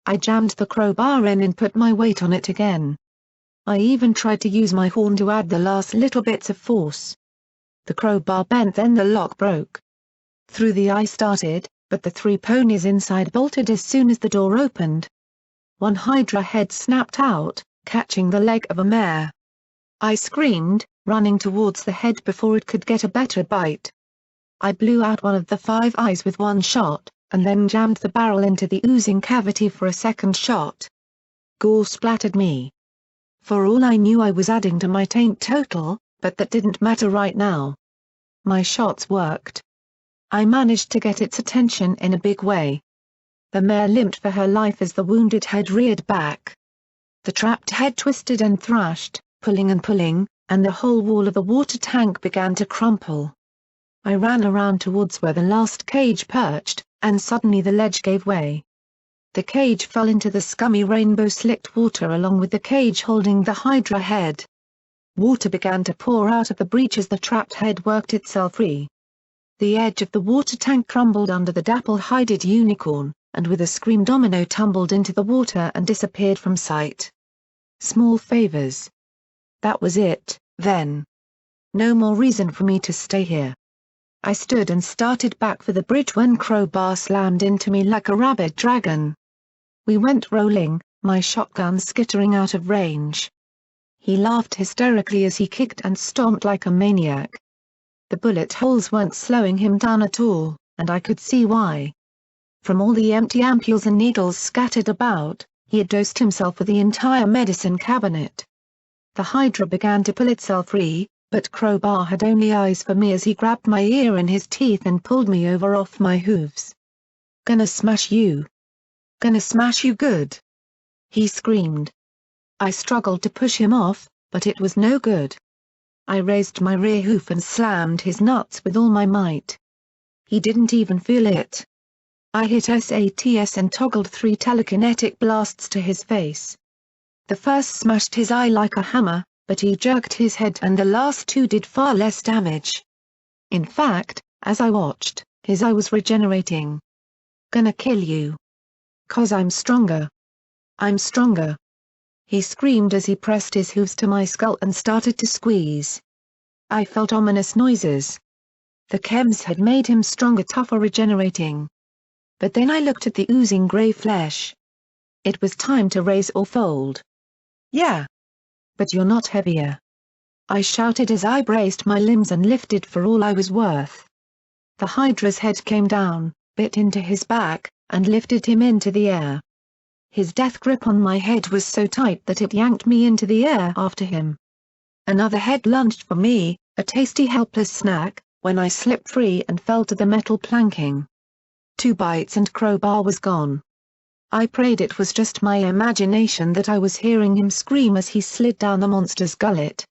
I jammed the crowbar in and put my weight on it again. I even tried to use my horn to add the last little bits of force. The crowbar bent, then the lock broke. Through the eye started, but the 3 ponies inside bolted as soon as the door opened. One Hydra head snapped out, catching the leg of a mare. I screamed, running towards the head before it could get a better bite. I blew out one of the 5 eyes with 1 shot, and then jammed the barrel into the oozing cavity for a second shot. Gore splattered me. For all I knew I was adding to my taint total, but that didn't matter right now. My shots worked. I managed to get its attention in a big way. The mare limped for her life as the wounded head reared back. The trapped head twisted and thrashed, pulling and pulling, and the whole wall of the water tank began to crumple. I ran around towards where the last cage perched, and suddenly the ledge gave way. The cage fell into the scummy rainbow-slicked water along with the cage holding the Hydra head. Water began to pour out of the breach as the trapped head worked itself free. The edge of the water tank crumbled under the dapple-hided unicorn, and with a scream Domino tumbled into the water and disappeared from sight. Small favors. That was it, then. No more reason for me to stay here. I stood and started back for the bridge when Crowbar slammed into me like a rabid dragon. We went rolling, my shotgun skittering out of range. He laughed hysterically as he kicked and stomped like a maniac. The bullet holes weren't slowing him down at all, and I could see why. From all the empty ampules and needles scattered about, he had dosed himself with the entire medicine cabinet. The Hydra began to pull itself free, but Crowbar had only eyes for me as he grabbed my ear in his teeth and pulled me over off my hooves. "Gonna smash you. Gonna smash you good," he screamed. I struggled to push him off, but it was no good. I raised my rear hoof and slammed his nuts with all my might. He didn't even feel it. I hit SATS and toggled 3 telekinetic blasts to his face. The first smashed his eye like a hammer, but he jerked his head and the last 2 did far less damage. In fact, as I watched, his eye was regenerating. "Gonna kill you. 'Cause I'm stronger. I'm stronger," he screamed as he pressed his hooves to my skull and started to squeeze. I felt ominous noises. The chems had made him stronger, tougher, regenerating. But then I looked at the oozing grey flesh. It was time to raise or fold. "Yeah. But you're not heavier," I shouted as I braced my limbs and lifted for all I was worth. The Hydra's head came down, bit into his back, and lifted him into the air. His death grip on my head was so tight that it yanked me into the air after him. Another head lunged for me, a tasty helpless snack, when I slipped free and fell to the metal planking. 2 bites and Crowbar was gone. I prayed it was just my imagination that I was hearing him scream as he slid down the monster's gullet.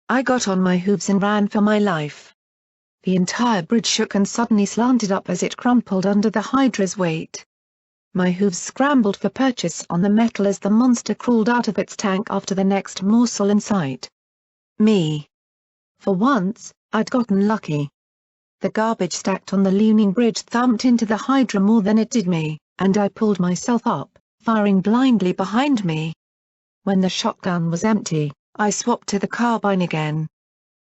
I got on my hooves and ran for my life. The entire bridge shook and suddenly slanted up as it crumpled under the Hydra's weight. My hooves scrambled for purchase on the metal as the monster crawled out of its tank after the next morsel in sight. Me. For once, I'd gotten lucky. The garbage stacked on the leaning bridge thumped into the Hydra more than it did me, and I pulled myself up, firing blindly behind me. When the shotgun was empty, I swapped to the carbine again.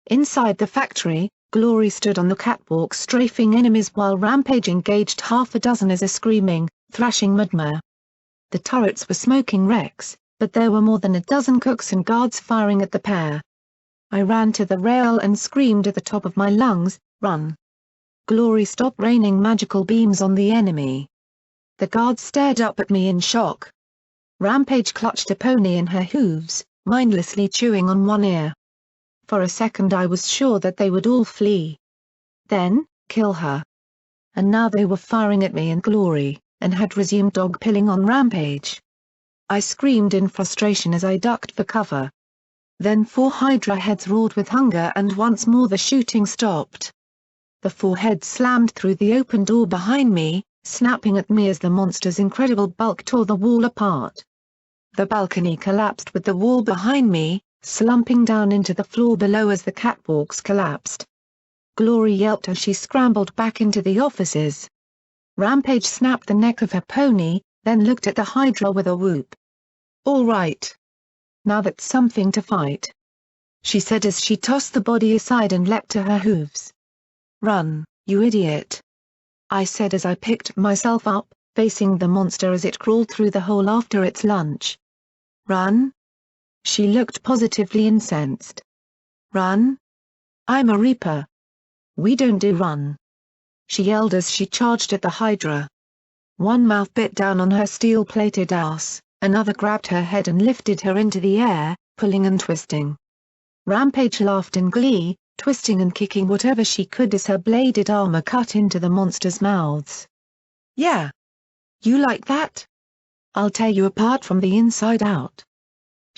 Inside the factory, Glory stood on the catwalk strafing enemies while Rampage engaged half a dozen as a screaming, thrashing Mare. The turrets were smoking wrecks, but there were more than a dozen cooks and guards firing at the pair. I ran to the rail and screamed at the top of my lungs, "Run!" Glory stopped raining magical beams on the enemy. The guards stared up at me in shock. Rampage clutched a pony in her hooves, mindlessly chewing on one ear. For a second I was sure that they would all flee. Then, kill her. And now they were firing at me and Glory, and had resumed dog-pilling on Rampage. I screamed in frustration as I ducked for cover. Then 4 Hydra heads roared with hunger and once more the shooting stopped. The 4 heads slammed through the open door behind me, snapping at me as the monster's incredible bulk tore the wall apart. The balcony collapsed with the wall behind me, slumping down into the floor below as the catwalks collapsed. Glory yelped as she scrambled back into the offices. Rampage snapped the neck of her pony, then looked at the Hydra with a whoop. "All right. Now that's something to fight," she said as she tossed the body aside and leapt to her hooves. "Run, you idiot," I said as I picked myself up, facing the monster as it crawled through the hole after its lunch. "Run?" She looked positively incensed. "Run? I'm a Reaper. We don't do run," she yelled as she charged at the Hydra. One mouth bit down on her steel-plated ass, another grabbed her head and lifted her into the air, pulling and twisting. Rampage laughed in glee, twisting and kicking whatever she could as her bladed armor cut into the monsters' mouths. "Yeah. You like that? I'll tear you apart from the inside out."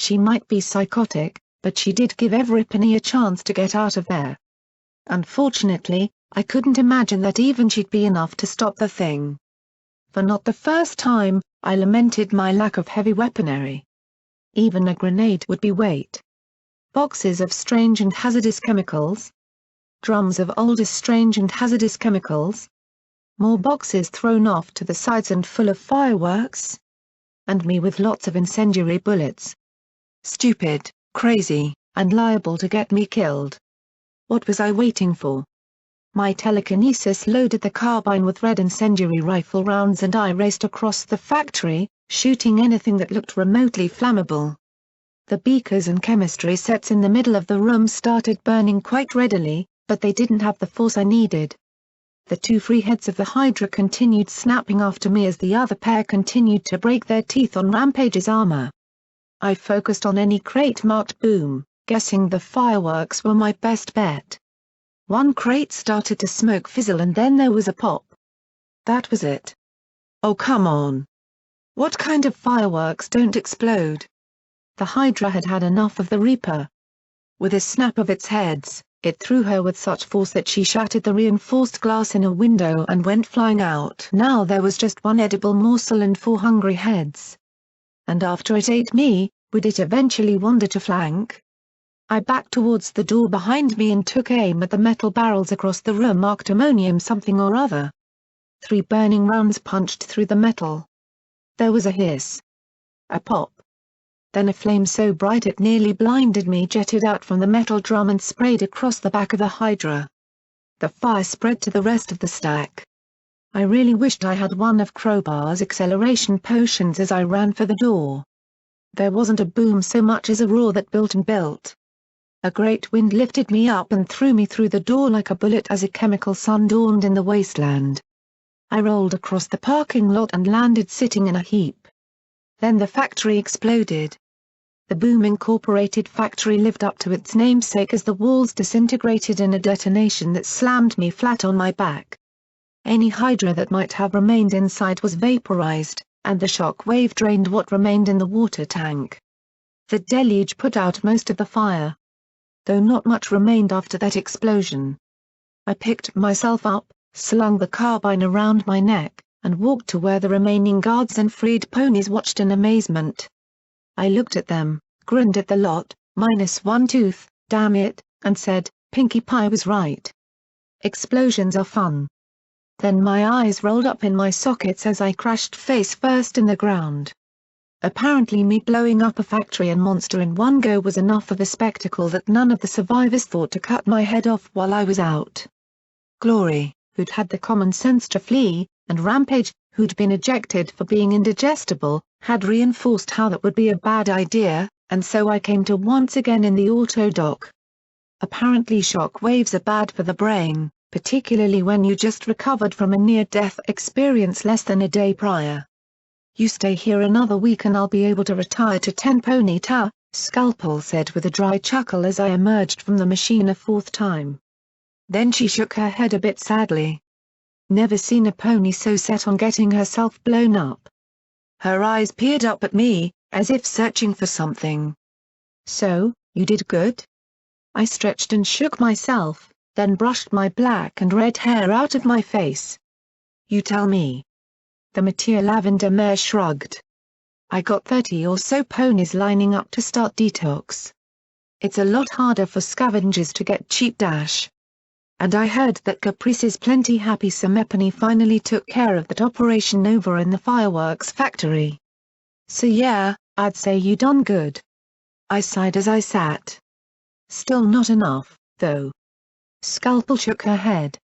She might be psychotic, but she did give every penny a chance to get out of there. Unfortunately, I couldn't imagine that even she'd be enough to stop the thing. For not the first time, I lamented my lack of heavy weaponry. Even a grenade would be weight. Boxes of strange and hazardous chemicals. Drums of older strange and hazardous chemicals. More boxes thrown off to the sides and full of fireworks. And me with lots of incendiary bullets. Stupid, crazy, and liable to get me killed. What was I waiting for? My telekinesis loaded the carbine with red incendiary rifle rounds and I raced across the factory, shooting anything that looked remotely flammable. The beakers and chemistry sets in the middle of the room started burning quite readily, but they didn't have the force I needed. The two free heads of the Hydra continued snapping after me as the other pair continued to break their teeth on Rampage's armor. I focused on any crate marked boom, guessing the fireworks were my best bet. One crate started to smoke fizzle and then there was a pop. That was it. Oh come on. What kind of fireworks don't explode? The Hydra had had enough of the Reaper. With a snap of its heads, it threw her with such force that she shattered the reinforced glass in a window and went flying out. Now there was just one edible morsel and 4 hungry heads. And after it ate me, would it eventually wander to flank? I backed towards the door behind me and took aim at the metal barrels across the room marked ammonium something or other. 3 burning rounds punched through the metal. There was a hiss. A pop. Then a flame so bright it nearly blinded me jetted out from the metal drum and sprayed across the back of the Hydra. The fire spread to the rest of the stack. I really wished I had one of Crowbar's acceleration potions as I ran for the door. There wasn't a boom so much as a roar that built and built. A great wind lifted me up and threw me through the door like a bullet as a chemical sun dawned in the wasteland. I rolled across the parking lot and landed sitting in a heap. Then the factory exploded. The boom incorporated factory lived up to its namesake as the walls disintegrated in a detonation that slammed me flat on my back. Any Hydra that might have remained inside was vaporized, and the shock wave drained what remained in the water tank. The deluge put out most of the fire. Though not much remained after that explosion. I picked myself up, slung the carbine around my neck, and walked to where the remaining guards and freed ponies watched in amazement. I looked at them, grinned at the lot, minus one tooth, damn it, and said, Pinkie Pie was right. Explosions are fun. Then my eyes rolled up in my sockets as I crashed face first in the ground. Apparently me blowing up a factory and monster in one go was enough of a spectacle that none of the survivors thought to cut my head off while I was out. Glory, who'd had the common sense to flee, and Rampage, who'd been ejected for being indigestible, had reinforced how that would be a bad idea, and so I came to once again in the auto dock. Apparently shock waves are bad for the brain, particularly when you just recovered from a near-death experience less than a day prior. You stay here another week and I'll be able to retire to 10 Pony Ta, Scalpel said with a dry chuckle as I emerged from the machine a 4th time. Then she shook her head a bit sadly. Never seen a pony so set on getting herself blown up. Her eyes peered up at me, as if searching for something. So, you did good? I stretched and shook myself, then brushed my black and red hair out of my face. You tell me. The mature lavender mare shrugged. I got 30 or so ponies lining up to start detox. It's a lot harder for scavengers to get cheap dash. And I heard that Caprice's plenty happy Cyberpony finally took care of that operation over in the fireworks factory. So yeah, I'd say you done good. I sighed as I sat. Still not enough, though. Scalpel shook her head.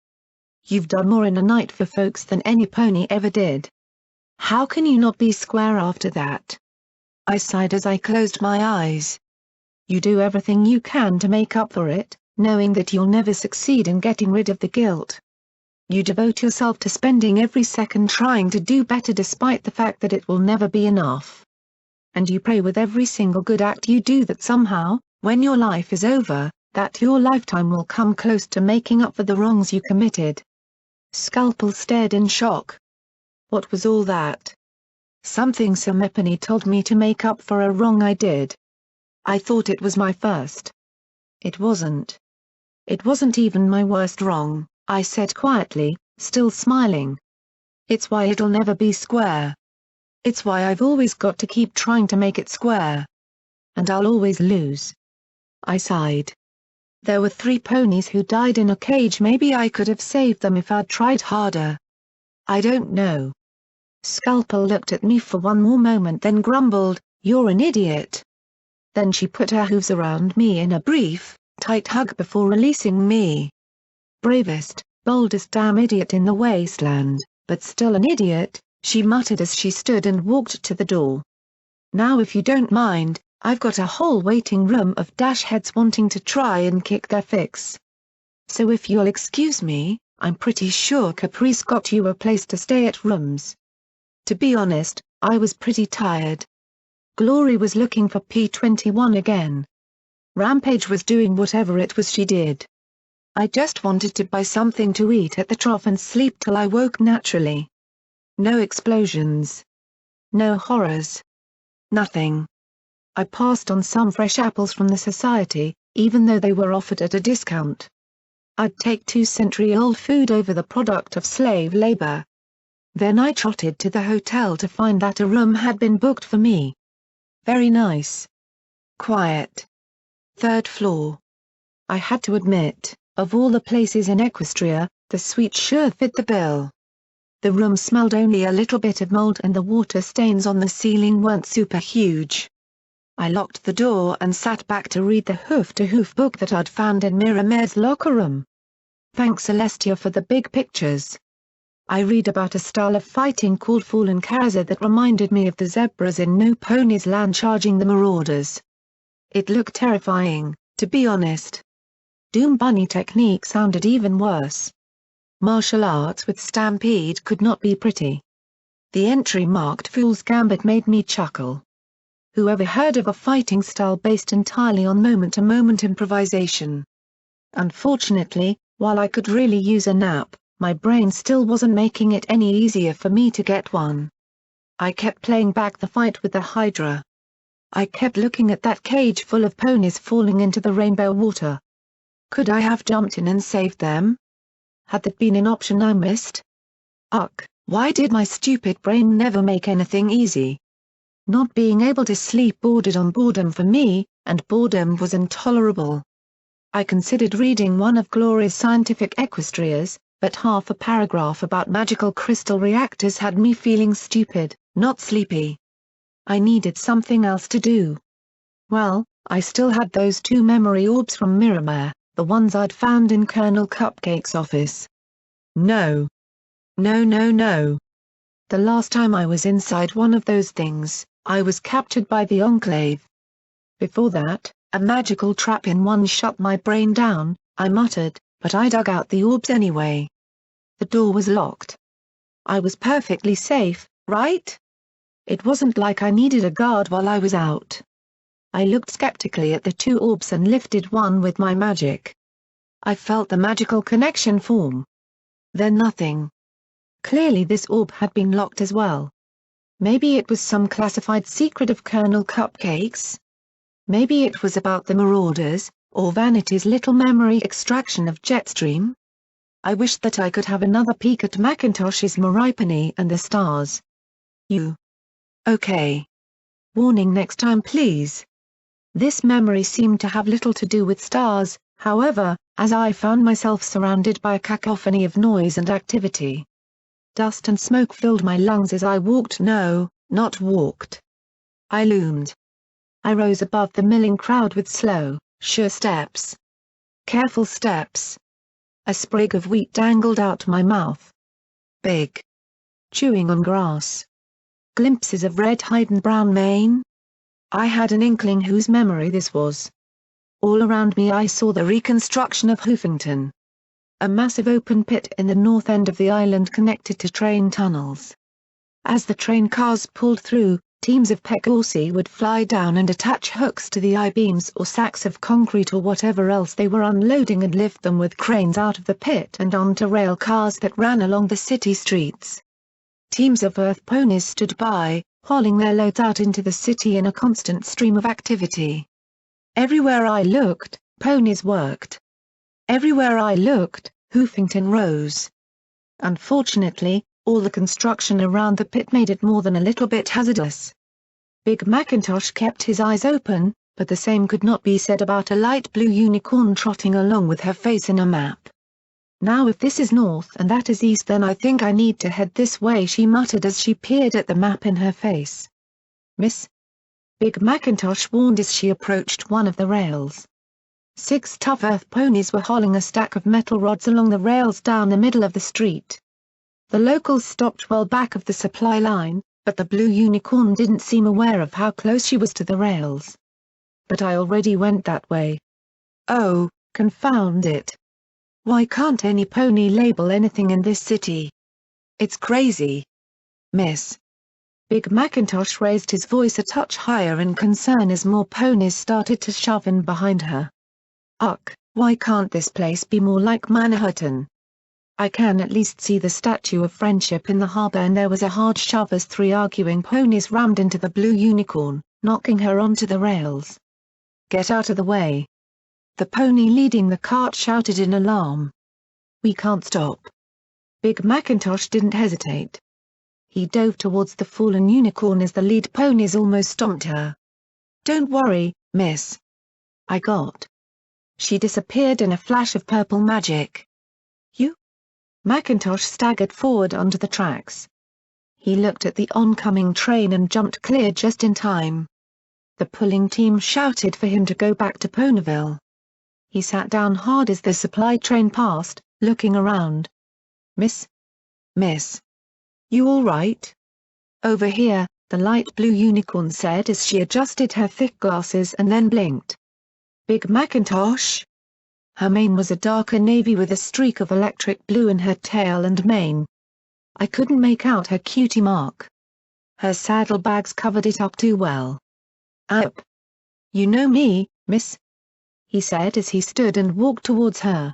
You've done more in a night for folks than any pony ever did. How can you not be square after that? I sighed as I closed my eyes. You do everything you can to make up for it, knowing that you'll never succeed in getting rid of the guilt. You devote yourself to spending every second trying to do better despite the fact that it will never be enough. And you pray with every single good act you do that somehow, when your life is over, that your lifetime will come close to making up for the wrongs you committed. Scalpel stared in shock. What was all that? Something Cyberpony told me to make up for a wrong I did. I thought it was my first. It wasn't. It wasn't even my worst wrong, I said quietly, still smiling. It's why it'll never be square. It's why I've always got to keep trying to make it square. And I'll always lose. I sighed. There were 3 ponies who died in a cage. Maybe I could have saved them if I'd tried harder. I don't know. Scalpel looked at me for one more moment then grumbled, "You're an idiot." Then she put her hooves around me in a brief, tight hug before releasing me. "Bravest, boldest damn idiot in the wasteland, but still an idiot," she muttered as she stood and walked to the door. "Now if you don't mind, I've got a whole waiting room of dash heads wanting to try and kick their fix. So if you'll excuse me, I'm pretty sure Caprice got you a place to stay at rooms." To be honest, I was pretty tired. Glory was looking for P21 again. Rampage was doing whatever it was she did. I just wanted to buy something to eat at the trough and sleep till I woke naturally. No explosions. No horrors. Nothing. I passed on some fresh apples from the society, even though they were offered at a discount. I'd take 2-century-old food over the product of slave labor. Then I trotted to the hotel to find that a room had been booked for me. Very nice. Quiet. 3rd floor. I had to admit, of all the places in Equestria, the suite sure fit the bill. The room smelled only a little bit of mold and the water stains on the ceiling weren't super huge. I locked the door and sat back to read the hoof-to-hoof book that I'd found in Mare's locker room. Thanks Celestia for the big pictures. I read about a style of fighting called Fallen Kaiser that reminded me of the zebras in No Ponies Land charging the marauders. It looked terrifying, to be honest. Doom Bunny technique sounded even worse. Martial arts with Stampede could not be pretty. The entry marked Fool's Gambit made me chuckle. Whoever heard of a fighting style based entirely on moment-to-moment improvisation? Unfortunately, while I could really use a nap, my brain still wasn't making it any easier for me to get one. I kept playing back the fight with the Hydra. I kept looking at that cage full of ponies falling into the rainbow water. Could I have jumped in and saved them? Had that been an option I missed? Ugh, why did my stupid brain never make anything easy? Not being able to sleep bordered on boredom for me, and boredom was intolerable. I considered reading one of Glory's scientific equestrias, but half a paragraph about magical crystal reactors had me feeling stupid, not sleepy. I needed something else to do. Well, I still had those 2 memory orbs from Mare, the ones I'd found in Colonel Cupcake's office. No. No no no. The last time I was inside one of those things, I was captured by the Enclave. Before that, a magical trap in one shut my brain down, I muttered, but I dug out the orbs anyway. The door was locked. I was perfectly safe, right? It wasn't like I needed a guard while I was out. I looked skeptically at the 2 orbs and lifted one with my magic. I felt the magical connection form. Then nothing. Clearly this orb had been locked as well. Maybe it was some classified secret of Colonel Cupcake's? Maybe it was about the Marauders, or Vanity's little memory extraction of Jetstream? I wished that I could have another peek at Macintosh's Cyberpony and the stars. Okay. Warning next time please. This memory seemed to have little to do with stars, however, as I found myself surrounded by a cacophony of noise and activity. Dust and smoke filled my lungs as I walked not walked. I loomed. I rose above the milling crowd with slow, sure steps. Careful steps. A sprig of wheat dangled out my mouth. Big. Chewing on grass. Glimpses of red hide and brown mane. I had an inkling whose memory this was. All around me I saw the reconstruction of Hoofington. A massive open pit in the north end of the island connected to train tunnels. As the train cars pulled through, teams of Pegorsi would fly down and attach hooks to the I-beams or sacks of concrete or whatever else they were unloading and lift them with cranes out of the pit and onto rail cars that ran along the city streets. Teams of earth ponies stood by, hauling their loads out into the city in a constant stream of activity. Everywhere I looked, ponies worked. Everywhere I looked, Hoofington rose. Unfortunately, all the construction around the pit made it more than a little bit hazardous. Big Macintosh kept his eyes open, but the same could not be said about a light blue unicorn trotting along with her face in a map. Now if this is north and that is east, then I think I need to head this way, she muttered as she peered at the map in her face. Miss? Big Macintosh warned as she approached one of the rails. 6 tough earth ponies were hauling a stack of metal rods along the rails down the middle of the street. The locals stopped well back of the supply line, but the blue unicorn didn't seem aware of how close she was to the rails. But I already went that way. Oh, confound it. Why can't any pony label anything in this city? It's crazy. Miss. Big Macintosh raised his voice a touch higher in concern as more ponies started to shove in behind her. Ugh, why can't this place be more like Manhattan? I can at least see the Statue of Friendship in the harbor, and there was a hard shove as 3 arguing ponies rammed into the blue unicorn, knocking her onto the rails. Get out of the way. The pony leading the cart shouted in alarm. We can't stop. Big Macintosh didn't hesitate. He dove towards the fallen unicorn as the lead ponies almost stomped her. Don't worry, miss. I got. She disappeared in a flash of purple magic. You? Macintosh staggered forward onto the tracks. He looked at the oncoming train and jumped clear just in time. The pulling team shouted for him to go back to Ponyville. He sat down hard as the supply train passed, looking around. Miss? Miss? You all right? Over here, the light blue unicorn said as she adjusted her thick glasses and then blinked. Big Macintosh? Her mane was a darker navy with a streak of electric blue in her tail and mane. I couldn't make out her cutie mark. Her saddlebags covered it up too well. Up. You know me, miss? He said as he stood and walked towards her.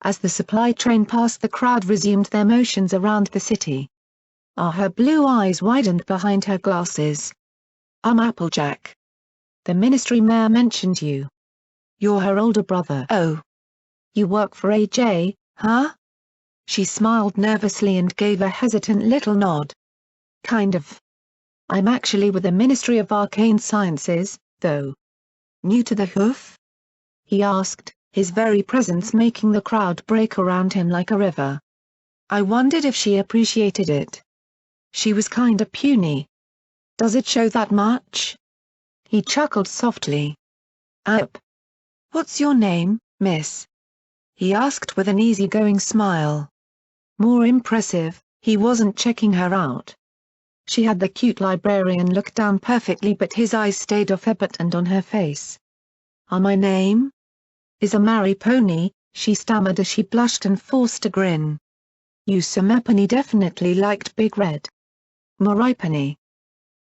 As the supply train passed, the crowd resumed their motions around the city. Her blue eyes widened behind her glasses. Applejack. The ministry mayor mentioned you. You're her older brother. Oh. You work for AJ, huh? She smiled nervously and gave a hesitant little nod. Kind of. I'm actually with the Ministry of Arcane Sciences, though. New to the hoof? He asked, his very presence making the crowd break around him like a river. I wondered if she appreciated it. She was kinda puny. Does it show that much? He chuckled softly. What's your name, miss? He asked with an easygoing smile. More impressive, he wasn't checking her out. She had the cute librarian look down perfectly, but his eyes stayed off her butt and on her face. My name? Is a Mare pony, she stammered as she blushed and forced a grin. You cyberpony definitely liked Big Red. Monotonous.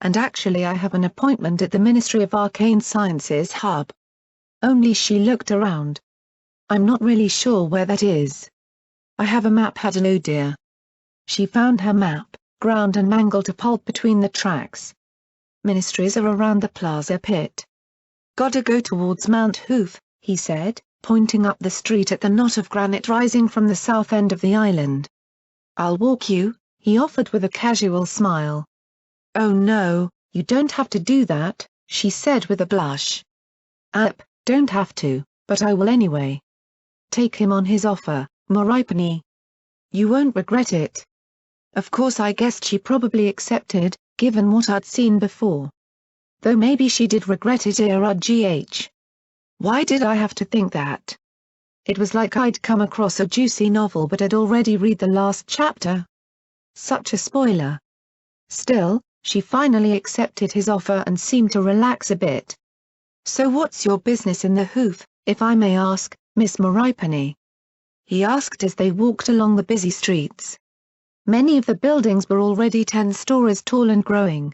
And actually I have an appointment at the Ministry of Arcane Sciences hub. Only she looked around. I'm not really sure where that is. I have a map. Oh dear. She found her map, ground and mangled to pulp between the tracks. Ministries are around the plaza pit. Gotta go towards Mount Hoof, he said, pointing up the street at the knot of granite rising from the south end of the island. I'll walk you, he offered with a casual smile. Oh no, you don't have to do that, she said with a blush. Don't have to, but I will anyway. Take him on his offer, Monotonous. You won't regret it. Of course I guessed she probably accepted, given what I'd seen before. Though maybe she did regret it. Why did I have to think that? It was like I'd come across a juicy novel but had already read the last chapter. Such a spoiler. Still, she finally accepted his offer and seemed to relax a bit. So what's your business in the hoof, if I may ask, Miss Monotonous? He asked as they walked along the busy streets. Many of the buildings were already 10 stories tall and growing.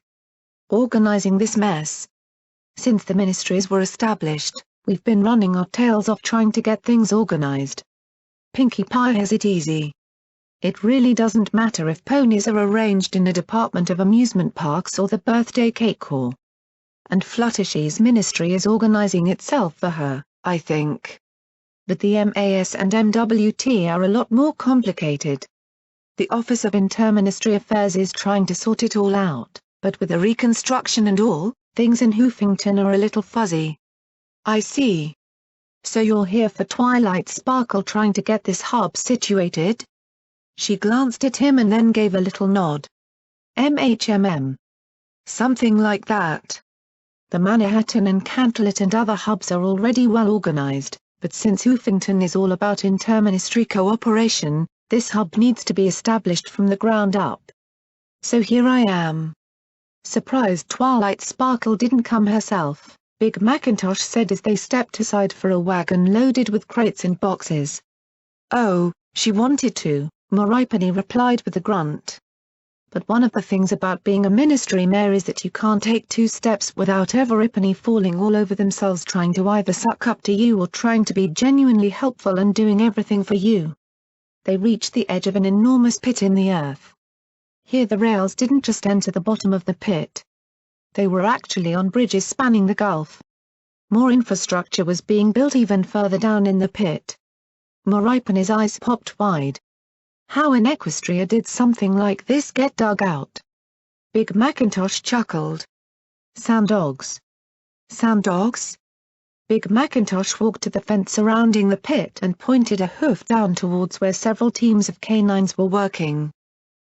Organizing this mess. Since the ministries were established, we've been running our tails off trying to get things organized. Pinkie Pie has it easy. It really doesn't matter if ponies are arranged in a department of amusement parks or the birthday cake hall. and Fluttershy's ministry is organizing itself for her, I think. But the MAS and MWT are a lot more complicated. The Office of Interministry Affairs is trying to sort it all out, but with the reconstruction and all, things in Hoofington are a little fuzzy. I see. So you're here for Twilight Sparkle trying to get this hub situated? She glanced at him and then gave a little nod. MHMM. Something like that. The Manhattan and Cantlet and other hubs are already well organized, but since Hoofington is all about interministry cooperation, this hub needs to be established from the ground up. So here I am. Surprised Twilight Sparkle didn't come herself, Big Macintosh said as they stepped aside for a wagon loaded with crates and boxes. Oh, she wanted to, Moripony replied with a grunt. But one of the things about being a ministry mayor is that you can't take two steps without Everipony falling all over themselves trying to either suck up to you or trying to be genuinely helpful and doing everything for you. They reached the edge of an enormous pit in the earth. Here the rails didn't just enter the bottom of the pit. They were actually on bridges spanning the gulf. More infrastructure was being built even further down in the pit. Moripony's eyes popped wide. How in Equestria did something like this get dug out? Big Macintosh chuckled. Sound dogs. Sound dogs? Big Macintosh walked to the fence surrounding the pit and pointed a hoof down towards where several teams of canines were working.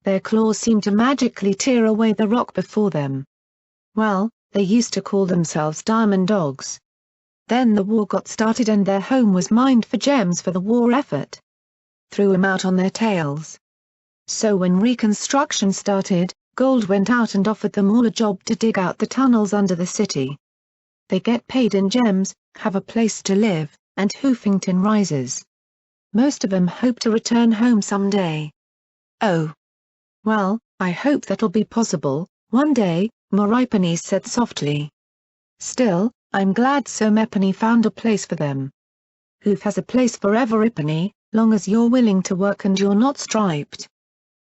Their claws seemed to magically tear away the rock before them. Well, they used to call themselves Diamond Dogs. Then the war got started and their home was mined for gems for the war effort. Threw them out on their tails. So when Reconstruction started, Gold went out and offered them all a job to dig out the tunnels under the city. They get paid in gems, have a place to live, and Hoofington rises. Most of them hope to return home someday. Oh. Well, I hope that'll be possible, one day, Moripony said softly. Still, I'm glad Somepony found a place for them. Hoof has a place for Everipony, long as you're willing to work and you're not striped.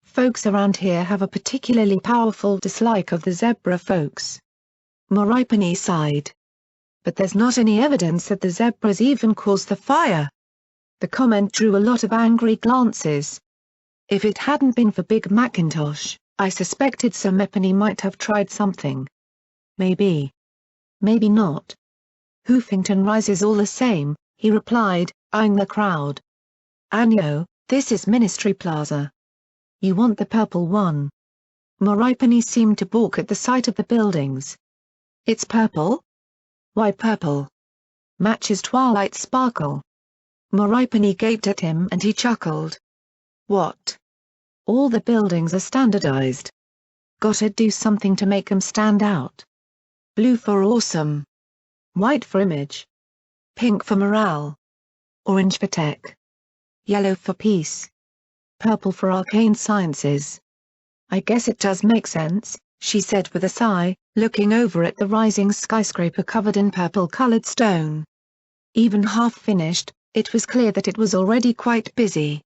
Folks around here have a particularly powerful dislike of the zebra folks. Moripony sighed. But there's not any evidence that the zebras even caused the fire. The comment drew a lot of angry glances. If it hadn't been for Big Macintosh, I suspected Somepony might have tried something. Maybe. Maybe not. Hoofington rises all the same, he replied, eyeing the crowd. Anyo, this is Ministry Plaza. You want the purple one. Moripony seemed to balk at the sight of the buildings. It's purple? Why purple? Matches Twilight Sparkle. Moripony gaped at him and he chuckled. What? All the buildings are standardized. Gotta do something to make them stand out. Blue for awesome. White for image. Pink for morale. Orange for tech. Yellow for peace. Purple for arcane sciences. I guess it does make sense, she said with a sigh, looking over at the rising skyscraper covered in purple-colored stone. Even half-finished, it was clear that it was already quite busy.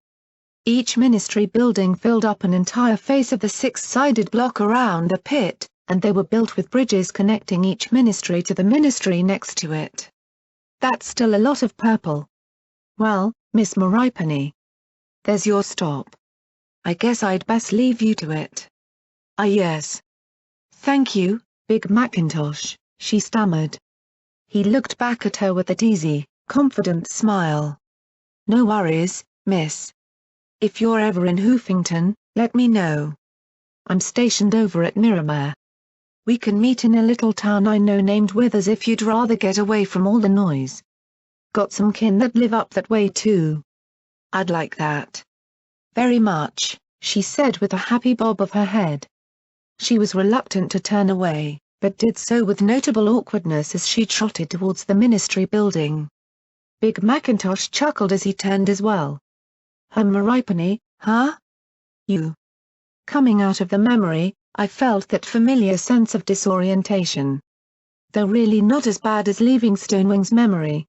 Each ministry building filled up an entire face of the six-sided block around the pit, and they were built with bridges connecting each ministry to the ministry next to it. That's still a lot of purple. Well, Miss Moripony. There's your stop. I guess I'd best leave you to it. Ah yes. Thank you, Big Macintosh, she stammered. He looked back at her with a easy, confident smile. No worries, miss. If you're ever in Hoofington, let me know. I'm stationed over at Mare. We can meet in a little town I know named Withers if you'd rather get away from all the noise. Got some kin that live up that way too. I'd like that. Very much, she said with a happy bob of her head. She was reluctant to turn away, but did so with notable awkwardness as she trotted towards the ministry building. Big Macintosh chuckled as he turned as well. Moripony, huh? You. Coming out of the memory, I felt that familiar sense of disorientation. Though really not as bad as leaving Stonewing's memory.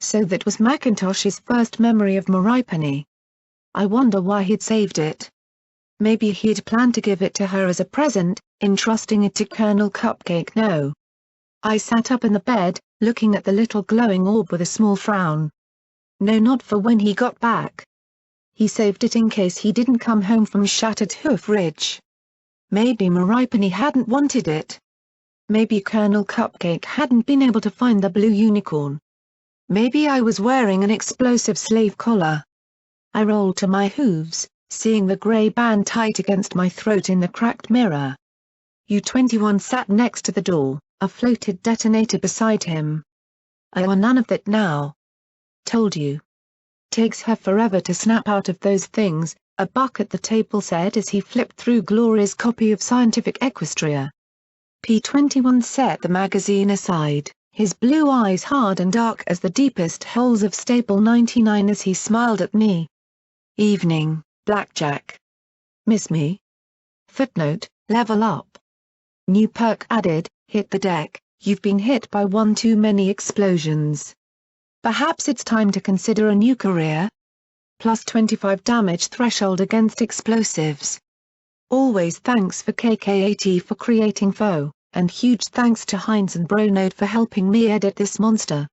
So that was Macintosh's first memory of Moripony. I wonder why he'd saved it. Maybe he'd planned to give it to her as a present, entrusting it to Colonel Cupcake. No. I sat up in the bed, looking at the little glowing orb with a small frown. No, not for when he got back. He saved it in case he didn't come home from Shattered Hoof Ridge. Maybe Maripany hadn't wanted it. Maybe Colonel Cupcake hadn't been able to find the blue unicorn. Maybe I was wearing an explosive slave collar. I rolled to my hooves, seeing the grey band tight against my throat in the cracked mirror. U-21 sat next to the door, a floated detonator beside him. I want none of that now. Told you. Takes her forever to snap out of those things, a buck at the table said as he flipped through Gloria's copy of Scientific Equestria. P-21 set the magazine aside, his blue eyes hard and dark as the deepest holes of Staple 99 as he smiled at me. Evening, Blackjack. Miss me? Footnote, level up. New perk added, hit the deck, you've been hit by one too many explosions. Perhaps it's time to consider a new career? Plus 25 damage threshold against explosives. Always thanks for KK80 for creating Foe, and huge thanks to Heinz and Bronode for helping me edit this monster.